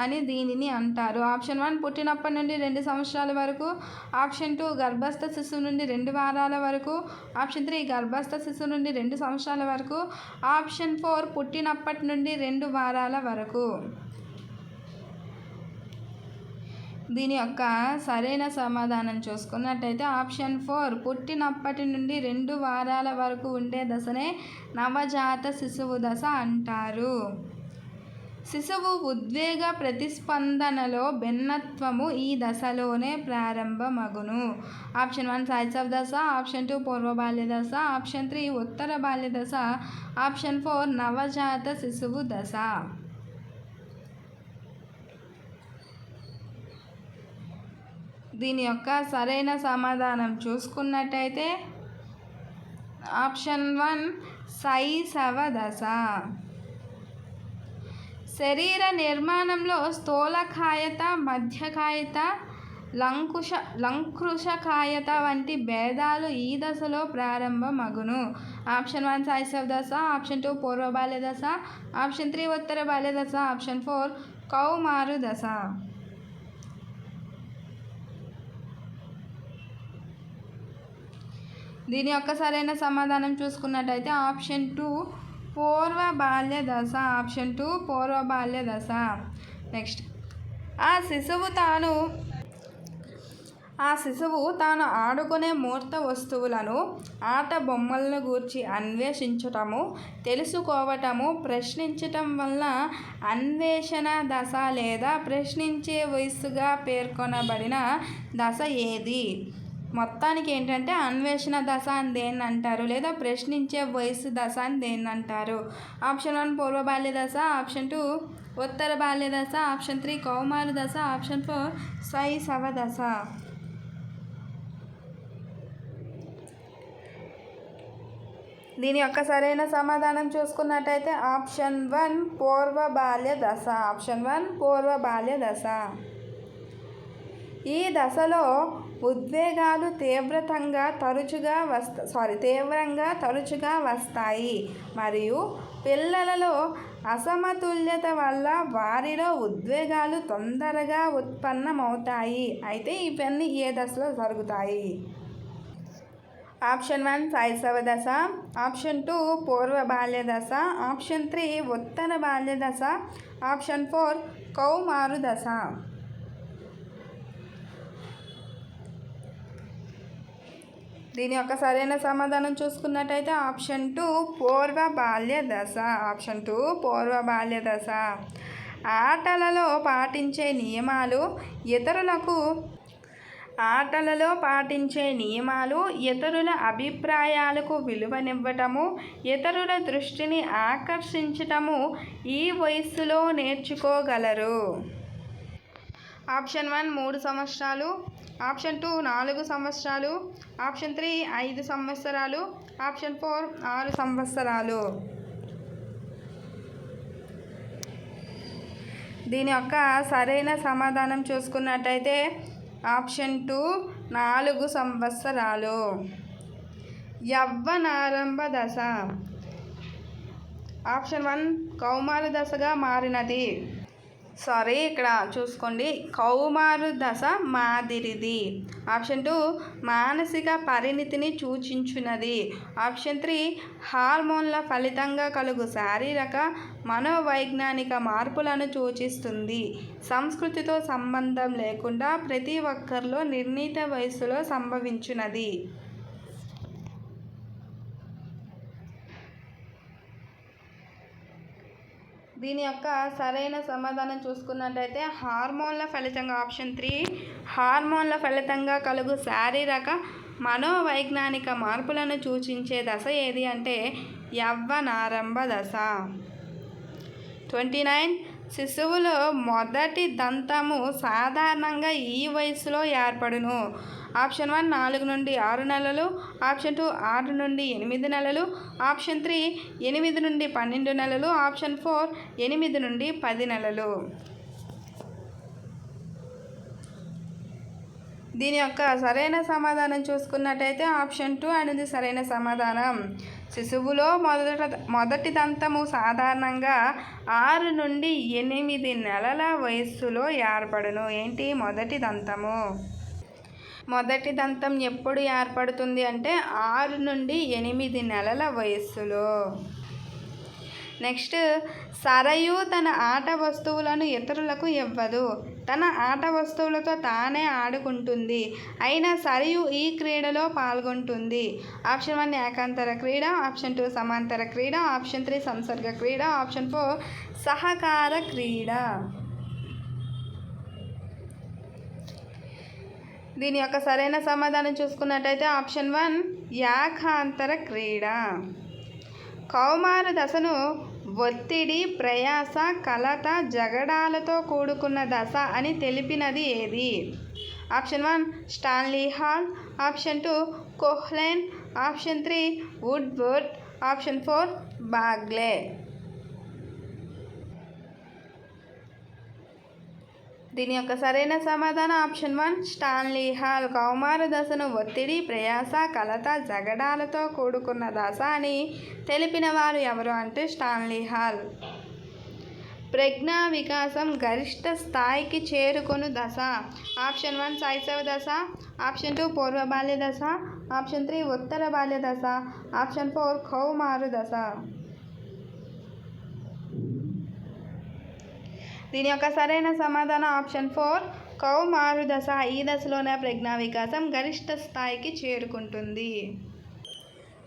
అని దీనిని అంటారు. ఆప్షన్ 1 పుట్టినప్పటి నుండి 2 సంవత్సరాల వరకు, ఆప్షన్ 2 గర్భస్థ శిశువు నుండి 2 వారాల వరకు, ఆప్షన్ 3 గర్భస్థ శిశువు నుండి 2 సంవత్సరాల వరకు, ఆప్షన్ 4 పుట్టినప్పటి నుండి 2 వారాల వరకు. దీని యొక్క సరైన సమాధానం చూసుకున్నట్టయితే ఆప్షన్ 4 పుట్టినప్పటి నుండి 2 వారాల వరకు ఉండే దశనే నవజాత శిశువు దశ అంటారు. శిశువు ఉద్వేగ ప్రతిస్పందనలో భిన్నత్వము ఈ దశలోనే ప్రారంభమగును. ఆప్షన్ 1 శైశవ దశ, ఆప్షన్ 2 పూర్వ బాల్య దశ, ఆప్షన్ 3 ఉత్తర బాల్య దశ, ఆప్షన్ 4 నవజాత శిశువు దశ. దీని యొక్క సరైన సమాధానం చూసుకున్నట్టయితే ఆప్షన్ 1 శైశవ దశ. శరీర నిర్మాణంలో స్థూలకాయత, మధ్యకాయత, లంకృషకాయత వంటి భేదాలు ఈ దశలో ప్రారంభమగును. ఆప్షన్ 1 శైశవ దశ, ఆప్షన్ 2 పూర్వ బాల్య దశ, ఆప్షన్ 3 ఉత్తర బాల్య దశ, ఆప్షన్ 4 కౌమారు దశ. దీని యొక్క సరైన సమాధానం చూసుకున్నట్టయితే ఆప్షన్ 2 పూర్వ బాల్య దశ. ఆప్షన్ 2 పూర్వ బాల్య దశ. నెక్స్ట్, ఆ శిశువు తాను ఆడుకునే మూర్త వస్తువులను, ఆట బొమ్మలను గూర్చి అన్వేషించటము, తెలుసుకోవటము, ప్రశ్నించటం వల్ల అన్వేషణ దశ లేదా ప్రశ్నించే వయస్సుగా పేర్కొనబడిన దశ ఏది? మొత్తానికి ఏంటంటే అన్వేషణ దశ అని దేన్ని అంటారు, లేదా ప్రశ్నించే వయసు దశ అని దేన్ని అంటారు? ఆప్షన్ 1 పూర్వ బాల్య దశ, ఆప్షన్ 2 ఉత్తర బాల్య దశ, ఆప్షన్ 3 కౌమారు దశ, ఆప్షన్ 4 శైశవ దశ. దీని యొక్క సరైన సమాధానం చూసుకున్నట్టయితే ఆప్షన్ 1 పూర్వ బాల్య దశ. ఆప్షన్ 1 పూర్వ బాల్య దశ. ఈ దశలో ఉద్వేగాలు తీవ్రంగా తరచుగా వస్తాయి మరియు పిల్లలలో అసమతుల్యత వల్ల వారిలో ఉద్వేగాలు తొందరగా ఉత్పన్నమవుతాయి. అయితే ఇవన్నీ ఏ దశలో జరుగుతాయి? ఆప్షన్ 1 శైశవ దశ, ఆప్షన్ 2 పూర్వ బాల్య దశ, ఆప్షన్ 3 ఉత్తర బాల్య దశ, ఆప్షన్ 4 కౌమారు దశ. దీని యొక్క సరైన సమాధానం చూసుకున్నట్టయితే ఆప్షన్ 2 పూర్వ బాల్య దశ. ఆప్షన్ 2 పూర్వ బాల్య దశ. ఆటలలో పాటించే నియమాలు, ఇతరుల అభిప్రాయాలకు విలువనివ్వటము, ఇతరుల దృష్టిని ఆకర్షించటము ఈ వయస్సులో నేర్చుకోగలరు. ఆప్షన్ 1 3 సంవత్సరాలు, ఆప్షన్ 2 4 సంవత్సరాలు, ఆప్షన్ 3 5 సంవత్సరాలు, ఆప్షన్ 4 6 సంవత్సరాలు. దీని యొక్క సరైన సమాధానం చూసుకున్నట్టయితే ఆప్షన్ 2 4 సంవత్సరాలు. యవ్వనారంభ దశ. ఆప్షన్ 1 కౌమార దశగా మారినది. ఇక్కడ చూసుకోండి, కౌమారు దశ మాదిరిది. ఆప్షన్ 2 మానసిక పరిణితిని సూచించున్నది. ఆప్షన్ 3 హార్మోన్ల ఫలితంగా కలుగు శారీరక మనోవైజ్ఞానిక మార్పులను సూచిస్తుంది. సంస్కృతితో సంబంధం లేకుండా ప్రతి ఒక్కరిలో నిర్ణీత వయస్సులో సంభవించున్నది. దీని యొక్క సరైన సమాధానం చూసుకున్నట్టయితే హార్మోన్ల ఫలితంగా, ఆప్షన్ 3 హార్మోన్ల ఫలితంగా కలుగు శారీరక మనోవైజ్ఞానిక మార్పులను సూచించే దశ ఏది అంటే యవ్వనారంభ దశ. 29 శిశువులో మొదటి దంతము సాధారణంగా ఈ వయసులో ఏర్పడును. ఆప్షన్ 1 4 నుండి 6 నెలలు, ఆప్షన్ 2 6 నుండి 8 నెలలు, ఆప్షన్ 3 8 నుండి 12 నెలలు, ఆప్షన్ 4 8 నుండి 10 నెలలు. దీని యొక్క సరైన సమాధానం చూసుకున్నట్టయితే ఆప్షన్ 2 అనేది సరైన సమాధానం. శిశువులో మొదటి దంతము సాధారణంగా 6 నుండి 8 నెలల వయస్సులో ఏర్పడును. ఏంటి మొదటి దంతము? మొదటి దంతం ఎప్పుడు ఏర్పడుతుంది అంటే 6 నుండి 8 నెలల వయస్సులో. నెక్స్ట్, సరయు తన ఆట వస్తువులను ఇతరులకు ఇవ్వదు. తన ఆట వస్తువులతో తానే ఆడుకుంటుంది. అయినా సరయు ఈ క్రీడలో పాల్గొంటుంది. ఆప్షన్ 1 ఏకాంతర క్రీడ, ఆప్షన్ 2 సమాంతర క్రీడ, ఆప్షన్ 3 సంసర్గ క్రీడ, ఆప్షన్ 4 సహకార క్రీడ. దీని యొక్క సరైన సమాధానం చూసుకున్నట్టయితే ఆప్షన్ 1 ఏకాంతర క్రీడ. కౌమార దశను ఒత్తిడి, ప్రయాస, కలత, జగడాలతో కూడుకున్న దశ అని తెలిపినది ఏది? Option 1 Stanley Hall, option 2 Kohler, option 3 Woodward, option 4 Bagley. దీని యొక్క సరైన సమాధానం ఆప్షన్ 1 స్టాన్లీ హాల్. కౌమార దశను ఒత్తిడి, ప్రయాస, కలత, జగడాలతో కూడుకున్న దశ అని తెలిపిన వారు ఎవరు అంటే స్టాన్లీ హాల్. ప్రజ్ఞా వికాసం గరిష్ట స్థాయికి చేరుకొను దశ. ఆప్షన్ 1 శైశవ దశ, ఆప్షన్ 2 పూర్వ బాల్య దశ, ఆప్షన్ 3 ఉత్తర బాల్య దశ, ఆప్షన్ 4 కౌమార దశ. దీని యొక్క సరైన సమాధానం ఆప్షన్ 4 కౌమారు దశ. ఈ దశలోనే ప్రజ్ఞా వికాసం గరిష్ట స్థాయికి చేరుకుంటుంది.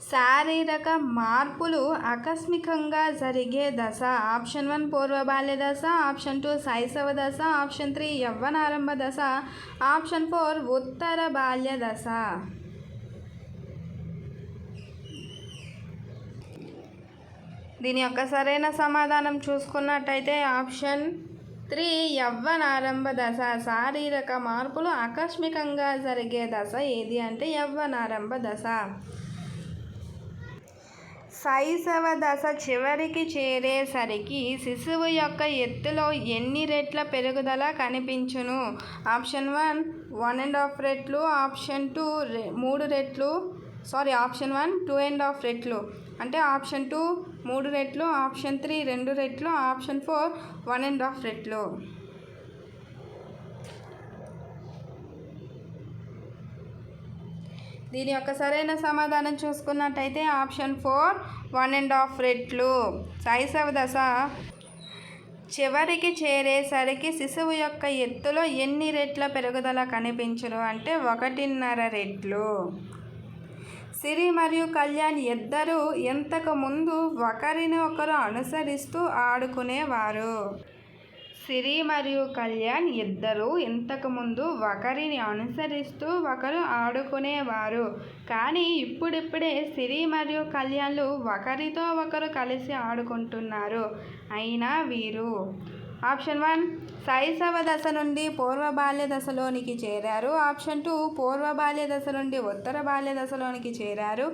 శారీరక మార్పులు ఆకస్మికంగా జరిగే దశ. ఆప్షన్ 1 పూర్వ బాల్య దశ, ఆప్షన్ 2 శైశవ దశ, ఆప్షన్ 3 యవ్వనారంభ దశ, ఆప్షన్ 4 ఉత్తర బాల్య దశ. దీని యొక్క సరైన సమాధానం చూసుకున్నట్టయితే ఆప్షన్ 3 యవ్వనారంభ దశ. శారీరక మార్పులు ఆకస్మికంగా జరిగే దశ ఏది అంటే యవ్వనారంభ దశ. శైశవ దశ చివరికి చేరేసరికి శిశువు యొక్క ఎత్తులో ఎన్ని రెట్ల పెరుగుదల కనిపించును? ఆప్షన్ 1 1.5 రెట్లు, ఆప్షన్ 2 3 రెట్లు, ఆప్షన్ 1 2.5 రెట్లు, అంటే ఆప్షన్ 2 3 రెట్లు, ఆప్షన్ 3 2 రెట్లు, ఆప్షన్ 4 1.5 రెట్లు. దీని యొక్క సరైన సమాధానం చూసుకున్నట్టయితే ఆప్షన్ 4 1.5 రెట్లు. శైశవ దశ చివరికి చేరేసరికి శిశువు యొక్క ఎత్తులో ఎన్ని రెట్ల పెరుగుదల కనిపించును అంటే 1.5 రెట్లు. సిరి మరియు కళ్యాణ్ ఇద్దరు ఇంతకు ముందు ఒకరిని ఒకరు అనుసరిస్తూ ఆడుకునేవారు. సిరి మరియు కళ్యాణ్ ఇద్దరు ఇంతకుముందు ఒకరిని అనుసరిస్తూ ఒకరు ఆడుకునేవారు. కానీ ఇప్పుడిప్పుడే సిరి మరియు కళ్యాణ్లు ఒకరితో ఒకరు కలిసి ఆడుకుంటున్నారు. అయినా వీరు ఆప్షన్ 1 శైశవ దశ నుండి పూర్వ బాల్య దశలోనికి చేరారు, ఆప్షన్ 2 పూర్వ బాల్య దశ నుండి ఉత్తర బాల్య దశలోనికి చేరారు,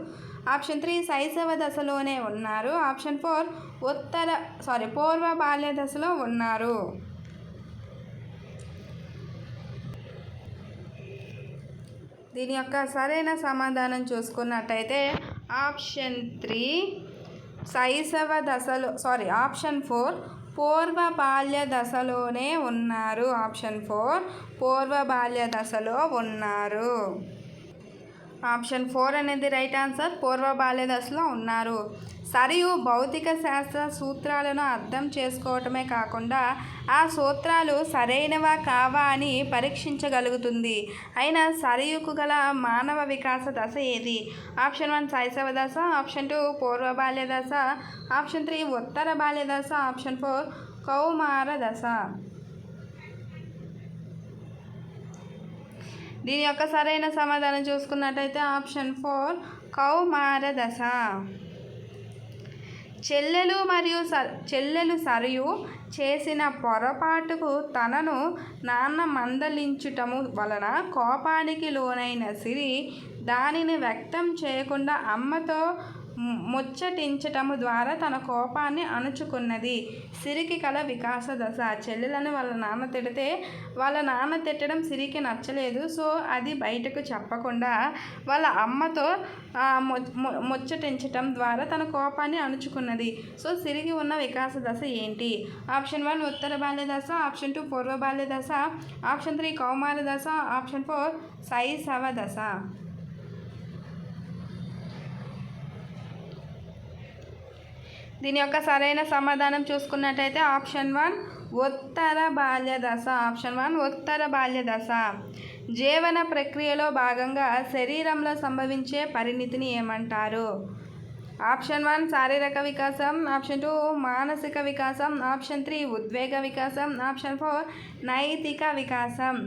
ఆప్షన్ 3 శైశవ దశలోనే ఉన్నారు, ఆప్షన్ 4 పూర్వ బాల్య దశలో ఉన్నారు. దీని యొక్క సరైన సమాధానం చూసుకున్నట్టయితే ఆప్షన్ 3 శైశవ దశలో ఆప్షన్ 4 పూర్వ బాల్య దశలోనే ఉన్నారు. ఆప్షన్ 4 పూర్వ బాల్య దశలో ఉన్నారు. ఆప్షన్ 4 అనేది రైట్ ఆన్సర్. పూర్వ బాల్య దశలో ఉన్నారు. సరియు భౌతిక శాస్త్ర సూత్రాలను అర్థం చేసుకోవటమే కాకుండా ఆ సూత్రాలు సరైనవా కావా అని పరీక్షించగలుగుతుంది. అయినా సరియుకు గల మానవ వికాస దశ ఏది? ఆప్షన్ 1 శైశవ దశ, ఆప్షన్ 2 పూర్వ బాల్య దశ, ఆప్షన్ 3 ఉత్తర బాల్య దశ, ఆప్షన్ 4 కౌమార దశ. దీని యొక్క సరైన సమాధానం చూసుకున్నట్టయితే ఆప్షన్ 4 కౌమార దశ. చెల్లెలు సరియు చేసిన పొరపాటుకు తనను నాన్న మందలించుటము వలన కోపానికి లోనైన సిరి దానిని వ్యక్తం చేయకుండా అమ్మతో ముచ్చటించటము ద్వారా తన కోపాన్ని అణుచుకున్నది. సిరికి కల వికాస దశ. చెల్లెలను వాళ్ళ నాన్న తిడితే వాళ్ళ నాన్న తిట్టడం సిరికి నచ్చలేదు. సో అది బయటకు చెప్పకుండా వాళ్ళ అమ్మతో ముచ్చటించటం ద్వారా తన కోపాన్ని అణుచుకున్నది. సో సిరికి ఉన్న వికాస దశ ఏంటి? ఆప్షన్ 1 ఉత్తర బాల్య దశ, ఆప్షన్ 2 పూర్వ బాల్య దశ, ఆప్షన్ 3 కౌమార దశ, ఆప్షన్ 4 శైశవ దశ. దీని యొక్క సరైన సమాధానం చూసుకున్నట్టయితే ఆప్షన్ 1 ఉత్తర బాల్య దశ. ఆప్షన్ 1 ఉత్తర బాల్య దశ. జీవన ప్రక్రియలో భాగంగా శరీరంలో సంభవించే పరిణితిని ఏమంటారు? ఆప్షన్ 1 శారీరక వికాసం, ఆప్షన్ 2 మానసిక వికాసం, ఆప్షన్ 3 ఉద్వేగ వికాసం, ఆప్షన్ 4 నైతిక వికాసం.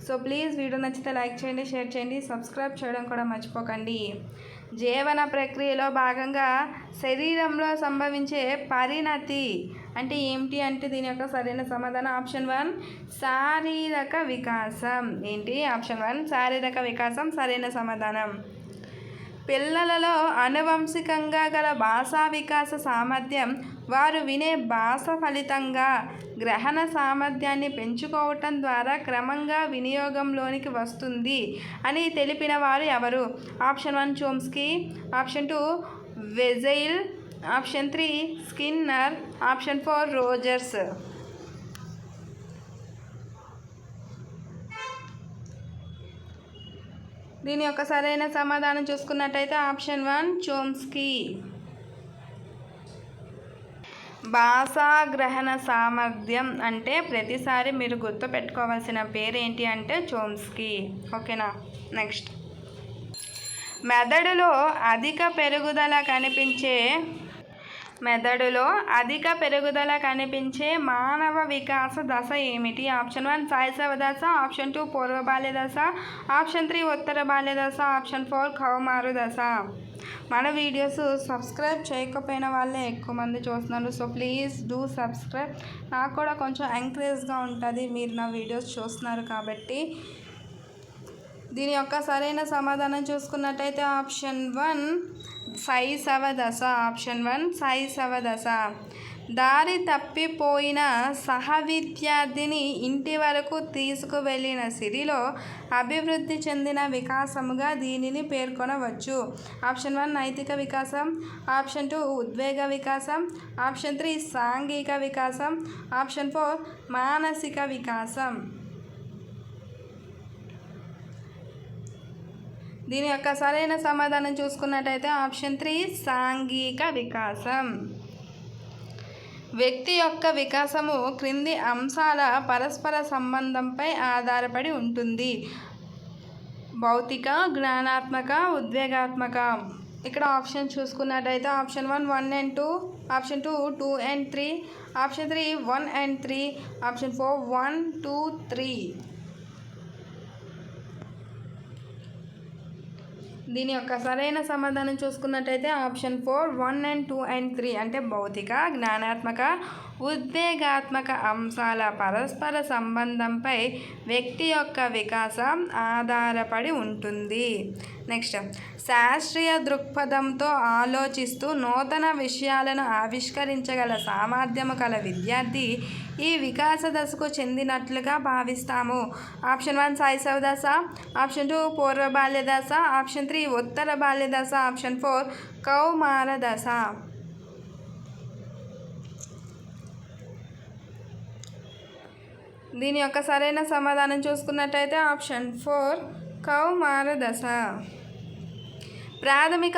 సో ప్లీజ్ వీడియో నచ్చితే లైక్ చేయండి, షేర్ చేయండి, సబ్స్క్రైబ్ చేయడం కూడా మర్చిపోకండి. జీవన ప్రక్రియలో భాగంగా శరీరంలో సంభవించే పరిణతి అంటే ఏమిటి అంటే దీని యొక్క సరైన సమాధానం ఆప్షన్ 1 శారీరక వికాసం. ఏంటి? ఆప్షన్ 1 శారీరక వికాసం సరైన సమాధానం. పిల్లలలో ఆనువంశికంగా గల భాషా వికాస సామర్థ్యం వారు వినే భాష ఫలితంగా గ్రహణ సామర్థ్యాన్ని పెంచుకోవటం ద్వారా క్రమంగా వినియోగంలోనికి వస్తుంది అని తెలిపిన వారు ఎవరు? ఆప్షన్ 1 చోమ్స్కీ, ఆప్షన్ 2 వెజైల్, ఆప్షన్ 3 స్కిన్నర్, ఆప్షన్ 4 రోజర్స్. దీని యొక్క సరైన సమాధానం చూసుకున్నట్టయితే ఆప్షన్ 1 చోమ్స్కీ. భాషా గ్రహణ సామర్థ్యం అంటే ప్రతిసారి మీరు గుర్తుపెట్టుకోవాల్సిన పేరు ఏంటి అంటే చోమ్స్కీ. ఓకేనా? నెక్స్ట్, మెదడులో అధిక పెరుగుదల కనిపించే మానవ వికాస దశ ఏమిటి? ఆప్షన్ 1 శైశవ దశ, ఆప్షన్ 2 పూర్వ బాల్య దశ, ఆప్షన్ 3 ఉత్తర బాల్య దశ, ఆప్షన్ 4 కౌమార దశ. మన వీడియోస్ సబ్స్క్రైబ్ చేయకపోయిన వాళ్ళే ఎక్కువ మంది చూస్తున్నారు. So please do subscribe. నాకు కూడా కొంచెం ఎంకరేజ్గా ఉంటుంది మీరు నా వీడియోస్ చూస్తున్నారు కాబట్టి. దీని యొక్క సరైన సమాధానం చూసుకున్నట్టయితే ఆప్షన్ 1 శైశవ దశ. ఆప్షన్ 1 శైశవ దశ. దారి తప్పిపోయిన సహ విద్యార్థిని ఇంటి వరకు తీసుకువెళ్ళిన స్థితిలో అభివృద్ధి చెందిన వికాసముగా దీనిని పేర్కొనవచ్చు. ఆప్షన్ 1 నైతిక వికాసం, ఆప్షన్ 2 ఉద్వేగ వికాసం, ఆప్షన్ 3 సాంఘిక వికాసం, ఆప్షన్ 4 మానసిక వికాసం. దీని యొక్క సరైన సమాధానం చూసుకున్నట్టయితే ఆప్షన్ 3 సాంఘిక వికాసం. వ్యక్తి యొక్క వికాసము క్రింది అంశాల పరస్పర సంబంధంపై ఆధారపడి ఉంటుంది. భౌతిక, జ్ఞానాత్మక, ఉద్వేగాత్మక. ఇక్కడ ఆప్షన్ చూసుకున్నట్టయితే option 1 1 and 2, option 2 2 and 3, option 3 1 and 3, option 4 1 2 3. దీని యొక్క సరైన సమాధానం చూసుకున్నట్టయితే ఆప్షన్ 4 1 and 2 and 3 అంటే భౌతిక, జ్ఞానాత్మక, ఉద్వేగాత్మక అంశాల పరస్పర సంబంధంపై వ్యక్తి యొక్క వికాసం ఆధారపడి ఉంటుంది. నెక్స్ట్, శాస్త్రీయ దృక్పథంతో ఆలోచిస్తూ నూతన విషయాలను ఆవిష్కరించగల సామర్థ్యము కల విద్యార్థి ఈ వికాస దశకు చెందినట్లుగా భావిస్తాము. ఆప్షన్ 1 శైశవ దశ, ఆప్షన్ 2 పూర్వ బాల్య దశ, ఆప్షన్ 3 ఉత్తర బాల్య దశ, ఆప్షన్ 4 కౌమార దశ. దీని యొక్క సరైన సమాధానం చూసుకున్నట్టయితే ఆప్షన్ 4 కౌమార దశ. ప్రాథమిక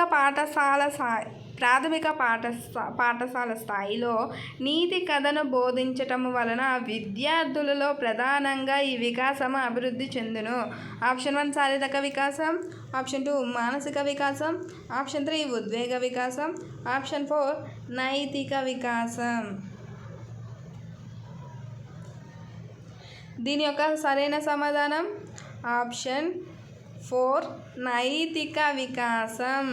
పాఠశాల స్థాయిలో నీతి కథను బోధించటం వలన విద్యార్థులలో ప్రధానంగా ఈ వికాసము అభివృద్ధి చెందును. ఆప్షన్ 1 శారీరక వికాసం, ఆప్షన్ 2 మానసిక వికాసం, ఆప్షన్ 3 ఉద్వేగ వికాసం, ఆప్షన్ 4 నైతిక వికాసం. దీని యొక్క సరైన సమాధానం ఆప్షన్ 4 నైతిక వికాసం.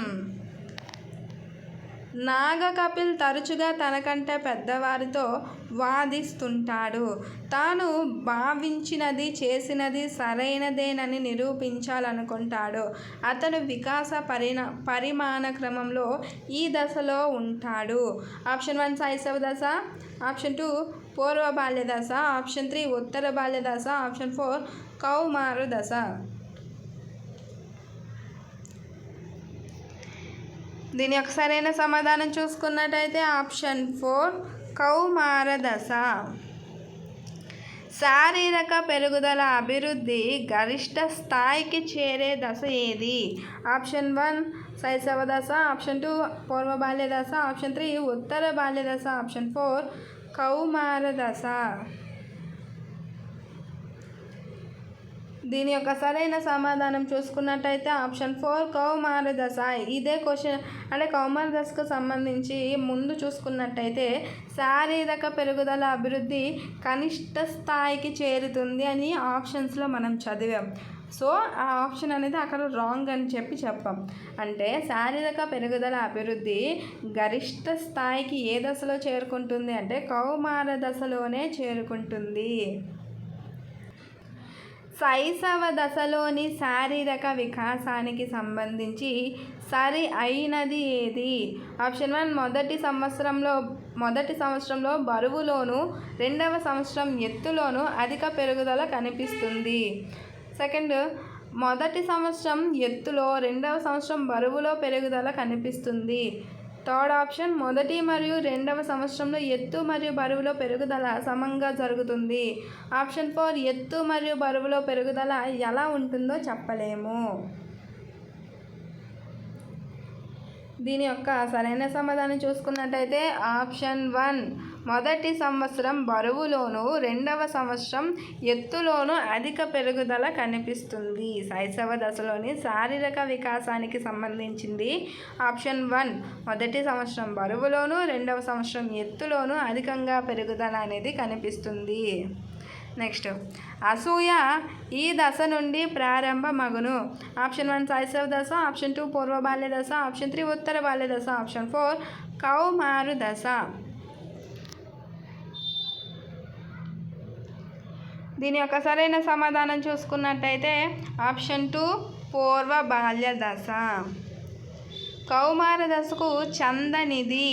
నాగ కపిల్ తరచుగా తనకంటే పెద్దవారితో వాదిస్తుంటాడు. తాను భావించినది చేసినది సరైనదేనని నిరూపించాలనుకుంటాడు. అతను వికాస పరిమాణ క్రమంలో ఈ దశలో ఉంటాడు. ఆప్షన్ 1 శైశవ దశ, ఆప్షన్ 2 పూర్వ బాల్య దశ, ఆప్షన్ 3 ఉత్తర బాల్య దశ, ఆప్షన్ 4 కౌమార దశ. దీని యొక్క సరైన సమాధానం చూసుకున్నట్టయితే ఆప్షన్ 4 కౌమార దశ. శారీరక పెరుగుదల అభివృద్ధి గరిష్ట స్థాయికి చేరే దశ ఏది? ఆప్షన్ 1 శైశవ దశ, ఆప్షన్ 2 పూర్వ బాల్య దశ, ఆప్షన్ 3 ఉత్తర బాల్య దశ, ఆప్షన్ 4 కౌమార దశ. దీని యొక్క సరైన సమాధానం చూసుకున్నట్టయితే ఆప్షన్ 4 కౌమార దశ. ఇదే క్వశ్చన్ అంటే కౌమార దశకు సంబంధించి ముందు చూసుకున్నట్టయితే శారీరక పెరుగుదల అభివృద్ధి కనిష్ట స్థాయికి చేరుతుంది అని ఆప్షన్స్లో మనం చదివాం. సో ఆ ఆప్షన్ అనేది అక్కడ రాంగ్ అని చెప్పాం. అంటే శారీరక పెరుగుదల అభివృద్ధి గరిష్ట స్థాయికి ఏ దశలో చేరుకుంటుంది అంటే కౌమార దశలోనే చేరుకుంటుంది. శైశవ దశలోని శారీరక వికాసానికి సంబంధించి సరి అయినది ఏది? ఆప్షన్ 1 మొదటి సంవత్సరంలో బరువులోను, రెండవ సంవత్సరం ఎత్తులోను అధిక పెరుగుదల కనిపిస్తుంది. సెకండ్, మొదటి సంవత్సరం ఎత్తులో, రెండవ సంవత్సరం బరువులో పెరుగుదల కనిపిస్తుంది. థర్డ్ ఆప్షన్, మొదటి మరియు రెండవ సంవత్సరంలో ఎత్తు మరియు బరువులో పెరుగుదల సమంగా జరుగుతుంది. ఆప్షన్ 4, ఎత్తు మరియు బరువులో పెరుగుదల ఎలా ఉంటుందో చెప్పలేము. దీని యొక్క సరైన సమాధానం చూసుకున్నట్టయితే ఆప్షన్ 1, మొదటి సంవత్సరం బరువులోను, రెండవ సంవత్సరం ఎత్తులోను అధిక పెరుగుదల కనిపిస్తుంది. శైశవ దశలోని శారీరక వికాసానికి సంబంధించింది ఆప్షన్ 1, మొదటి సంవత్సరం బరువులోను, రెండవ సంవత్సరం ఎత్తులోను అధికంగా పెరుగుదల అనేది కనిపిస్తుంది. నెక్స్ట్, అసూయ ఈ దశ నుండి ప్రారంభమగును. ఆప్షన్ 1 శైశవ దశ, ఆప్షన్ 2 పూర్వ బాల్య దశ, ఆప్షన్ 3 ఉత్తర బాల్య దశ, ఆప్షన్ 4 కౌమారు దశ. దీని యొక్క సరైన సమాధానం చూసుకున్నట్టయితే ఆప్షన్ 2 పూర్వ బాల్య దశ. కౌమార దశకు చందనిది.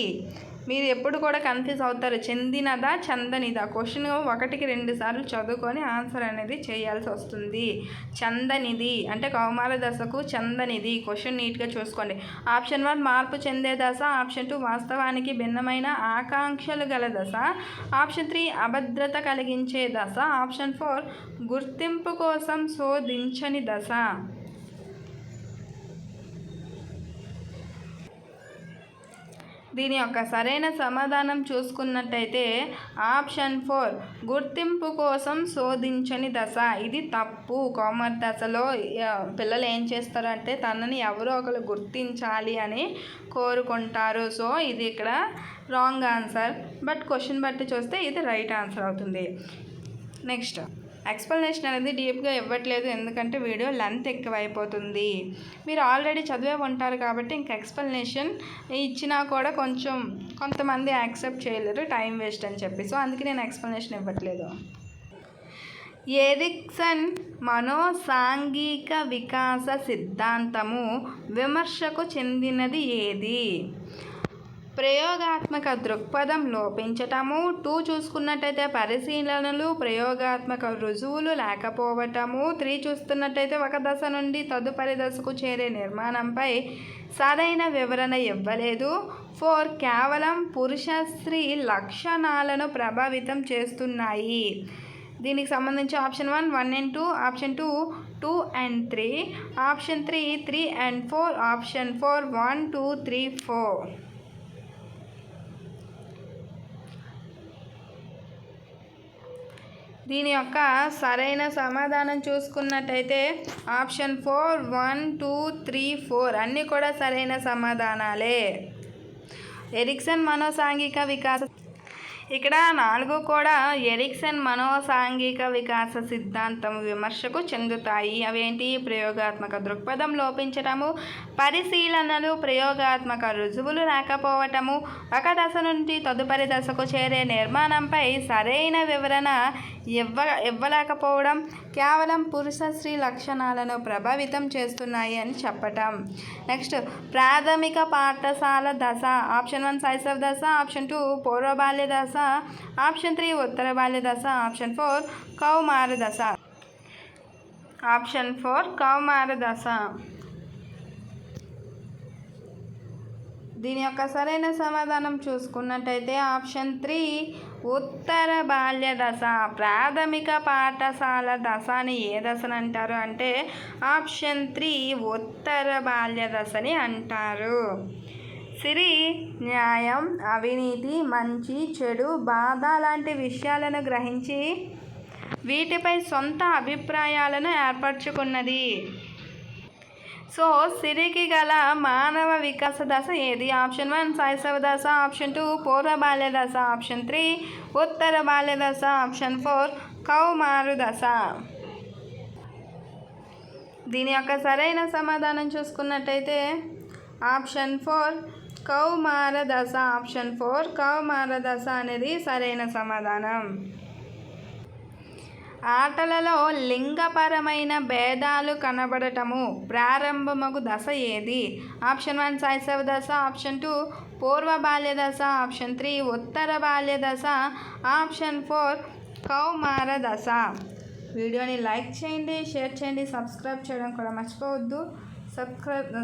మీరు ఎప్పుడు కూడా కన్ఫ్యూజ్ అవుతారు, చెందినదా చందనిదా. క్వశ్చన్ 1కి 2 సార్లు చదువుకొని ఆన్సర్ అనేది చేయాల్సి వస్తుంది. చందనిది అంటే కౌమార దశకు చందనిది. క్వశ్చన్ నీట్గా చూసుకోండి. ఆప్షన్ 1 మార్పు చెందే దశ, ఆప్షన్ 2 వాస్తవానికి భిన్నమైన ఆకాంక్షలు గల దశ, ఆప్షన్ 3 అభద్రత కలిగించే దశ, ఆప్షన్ 4 గుర్తింపు కోసం శోధించని దశ. దీని యొక్క సరైన సమాధానం చూసుకున్నట్టయితే ఆప్షన్ 4 గుర్తింపు కోసం శోధించని దశ. ఇది తప్పు. కౌమార దశలో పిల్లలు ఏం చేస్తారంటే తనని ఎవరో ఒకరు గుర్తించాలి అని కోరుకుంటారు. సో ఇది ఇక్కడ రాంగ్ ఆన్సర్. బట్ క్వశ్చన్ బట్టి చూస్తే ఇది రైట్ ఆన్సర్ అవుతుంది. నెక్స్ట్, ఎక్స్ప్లెనేషన్ అనేది డీప్గా ఇవ్వట్లేదు, ఎందుకంటే వీడియో లెంత్ ఎక్కువైపోతుంది. మీరు ఆల్రెడీ చదివే ఉంటారు కాబట్టి ఇంక ఎక్స్ప్లెనేషన్ ఇచ్చినా కూడా కొంతమంది యాక్సెప్ట్ చేయలేరు, టైం వేస్ట్ అని చెప్పి. సో అందుకే నేను ఎక్స్ప్లెనేషన్ ఇవ్వట్లేదు. ఎరిక్సన్ మనోసాంఘిక వికాస సిద్ధాంతము విమర్శకు చెందినది ఏది? ప్రయోగాత్మక దృక్పథం లోపించటము. 2 చూసుకున్నట్టయితే పరిశీలనలు, ప్రయోగాత్మక రుజువులు లేకపోవటము. 3 చూస్తున్నట్టయితే ఒక దశ నుండి తదుపరి దశకు చేరే నిర్మాణంపై సరైన వివరణ ఇవ్వలేదు. 4 కేవలం పురుష స్త్రీ లక్షణాలను ప్రభావితం చేస్తున్నాయి. దీనికి సంబంధించి option 1, 1 and 2, option 2, 2 and 3, option 3, 3 and 4, option 4, 1, 2, 3, 4. దీని యొక్క సరైన సమాధానం చూసుకున్నట్టయితే ఆప్షన్ 4, 1, 2, 3, 4 అన్నీ కూడా సరైన సమాధానాలే. ఎరిక్సన్ మనోసాంఘిక వికాస, ఇక్కడ 4 కూడా ఎరిక్సన్ మనోసాంఘిక వికాస సిద్ధాంతం విమర్శకు చెందుతాయి. అవేంటి? ప్రయోగాత్మక దృక్పథం లోపించటము, పరిశీలనలు, ప్రయోగాత్మక రుజువులు లేకపోవటము, ఒక దశ నుండి తదుపరి దశకు చేరే నిర్మాణంపై సరైన వివరణ ఇవ్వలేకపోవడం, కేవలం పురుష స్త్రీ లక్షణాలను ప్రభావితం చేస్తున్నాయి అని చెప్పటం. నెక్స్ట్, ప్రాథమిక పాఠశాల దశ. ఆప్షన్ 1 శైశవ దశ, ఆప్షన్ 2 పూర్వ బాల్య దశ, ఆప్షన్ 3 ఉత్తర బాల్య దశ, ఆప్షన్ 4 కౌమార దశ. ఆప్షన్ 4 కౌమార దశ. దీని యొక్క సరైన సమాధానం చూసుకున్నట్టయితే ఆప్షన్ 3 ఉత్తర బాల్య దశ. ప్రాథమిక పాఠశాల దశ అని ఏ దశని అంటారు అంటే ఆప్షన్ 3 ఉత్తర బాల్య దశని అంటారు. సిరి, న్యాయం, అవినీతి, మంచి, చెడు, బాధ లాంటి విషయాలను గ్రహించి వీటిపై సొంత అభిప్రాయాలను ఏర్పరచుకున్నది. సో సిరికి గల మానవ వికాస దశ ఏది? ఆప్షన్ 1 శైశవ దశ, ఆప్షన్ 2 పూర్వ బాల్య దశ, ఆప్షన్ 3 ఉత్తర బాల్య దశ, ఆప్షన్ 4 కౌమారు దశ. దీని యొక్క సరైన సమాధానం చూసుకున్నట్టయితే ఆప్షన్ 4 కౌమార దశ. ఆప్షన్ 4 కౌమార దశ అనేది సరైన సమాధానం. ఆటలలో లింగపరమైన భేదాలు కనబడటము ప్రారంభమగు దశ ఏది? ఆప్షన్ 1 శైశవ దశ, ఆప్షన్ 2 పూర్వ బాల్య దశ, ఆప్షన్ 3 ఉత్తర బాల్య దశ, ఆప్షన్ 4 కౌమార దశ. వీడియోని లైక్ చేయండి, షేర్ చేయండి, సబ్స్క్రైబ్ చేయడం కూడా మర్చిపోవద్దు.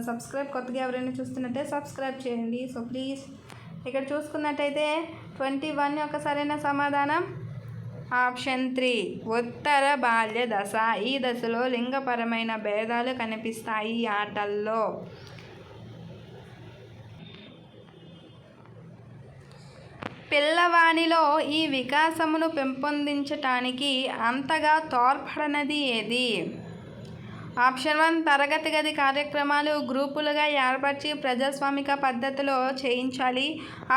సబ్స్క్రైబ్ కొత్తగా ఎవరైనా చూస్తున్నట్టే సబ్స్క్రైబ్ చేయండి. So please. ఇక్కడ చూసుకున్నట్టయితే 21 యొక్క సరైన సమాధానం ఆప్షన్ 3 ఉత్తర బాల్య దశ. ఈ దశలో లింగపరమైన భేదాలు కనిపిస్తాయి ఈ ఆటల్లో. పిల్లవానిలో ఈ వికాసమును పెంపొందించటానికి అంతగా తోడ్పడనది ఏది? ఆప్షన్ 1 తరగతి గది కార్యక్రమాలు గ్రూపులుగా ఏర్పరిచి ప్రజాస్వామిక పద్ధతిలో చేయించాలి.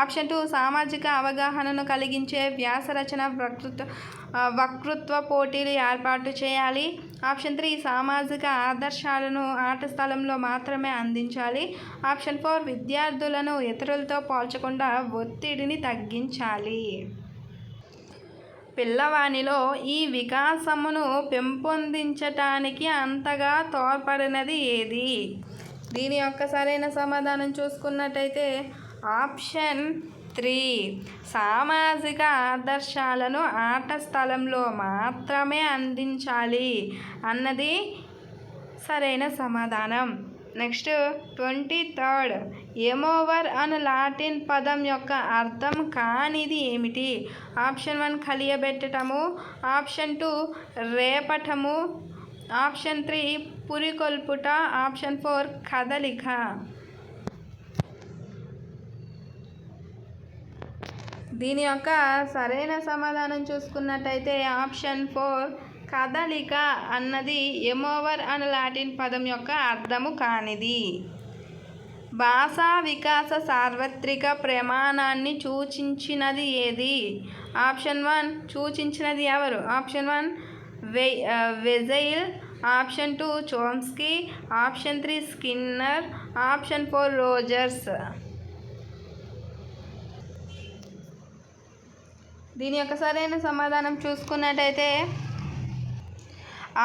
ఆప్షన్ 2 సామాజిక అవగాహనను కలిగించే వ్యాసరచన వక్తృత్వ పోటీలు ఏర్పాటు చేయాలి. ఆప్షన్ 3 సామాజిక ఆదర్శాలను ఆట స్థలంలో మాత్రమే అందించాలి. ఆప్షన్ 4 విద్యార్థులను ఇతరులతో పోల్చకుండా ఒత్తిడిని తగ్గించాలి. పిల్లవానిలో ఈ వికాసమును పెంపొందించటానికి అంతగా తోడ్పడినది ఏది? దీని యొక్క సరైన సమాధానం చూసుకున్నట్టయితే ఆప్షన్ 3 సామాజిక ఆదర్శాలను ఆట స్థలంలో మాత్రమే అందించాలి అన్నది సరైన సమాధానం. నెక్స్ట్ 23rd ఎమోవర్ అను లాటిన్ పదం యొక్క అర్థం కానిది ఏమిటి? ఆప్షన్ 1 కలియబెట్టటము, ఆప్షన్ 2 రేపటము, ఆప్షన్ 3 పురికొల్పుట, ఆప్షన్ 4 కదలిక. దీని యొక్క సరైన సమాధానం చూసుకున్నట్టయితే ఆప్షన్ 4 కదలిక అన్నది ఎమోవర్ అను లాటిన్ పదం యొక్క అర్థము కానిది. భాషా వికాస సార్వత్రిక ప్రమాణాన్ని సూచించినది ఏది? ఆప్షన్ 1 సూచించినది ఎవరు? ఆప్షన్ 1 వెజైల్, option 2 Chomsky, option 3 Skinner, option 4 Rogers. దీని యొక్క సరైన సమాధానం చూసుకున్నట్టయితే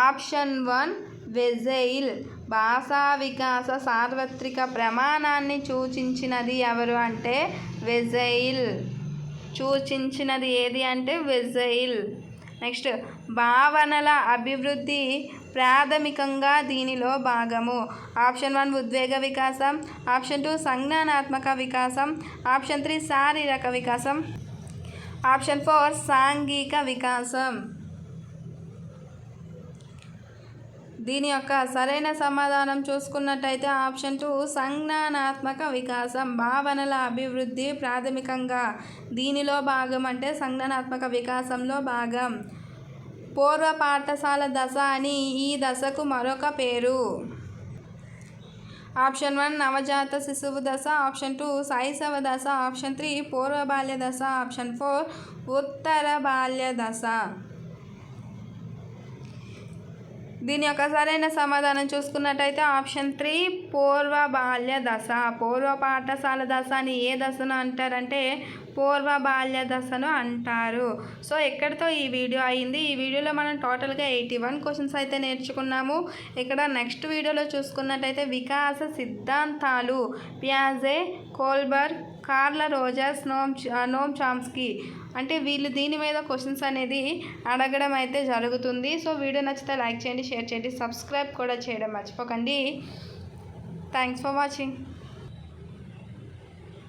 ఆప్షన్ 1 వెజైల్. భాషా వికాస సార్వత్రిక ప్రమాణాన్ని సూచించినది ఎవరు అంటే వెజైల్. సూచించినది ఏది అంటే వెజైల్. నెక్స్ట్ భావనల అభివృద్ధి ప్రాథమికంగా దీనిలో భాగము. ఆప్షన్ 1 ఉద్వేగ వికాసం, ఆప్షన్ 2 సంజ్ఞానాత్మక వికాసం, ఆప్షన్ 3 శారీరక వికాసం, ఆప్షన్ 4 సాంఘిక వికాసం. దీని యొక్క సరైన సమాధానం చూసుకున్నట్టయితే ఆప్షన్ 2 సంజ్ఞానాత్మక వికాసం. భావనల అభివృద్ధి ప్రాథమికంగా దీనిలో భాగం అంటే సంజ్ఞానాత్మక వికాసంలో భాగం. పూర్వ పాఠశాల దశ అని ఈ దశకు మరొక పేరు. ఆప్షన్ 1 నవజాత శిశువు దశ, ఆప్షన్ 2 శైశవ దశ, ఆప్షన్ 3 పూర్వ బాల్య దశ, ఆప్షన్ 4 ఉత్తర బాల్య దశ. దీని యొక్క సరైన సమాధానం చూసుకున్నట్టయితే ఆప్షన్ 3 పూర్వ బాల్య దశ. పూర్వ పాఠశాల దశ అని ఏ దశను అంటారంటే పూర్వ బాల్య దశను అంటారు. సో ఇక్కడితో ఈ వీడియో అయింది. ఈ వీడియోలో మనం టోటల్గా 81 క్వశ్చన్స్ అయితే నేర్చుకున్నాము. ఇక్కడ నెక్స్ట్ వీడియోలో చూసుకున్నట్టయితే వికాస సిద్ధాంతాలు పియాజే, కోల్బర్గ్, కార్ల్ రోజర్స్, నోమ్ చామ్స్కీ అంటే వీళ్ళు దీని మీద క్వశ్చన్స్ అనేది అడగడం అయితే జరుగుతుంది. సో వీడియో నచ్చితే లైక్ చేయండి, షేర్ చేయండి, సబ్స్క్రైబ్ కూడా చేయడం మర్చిపోకండి. Thanks for watching.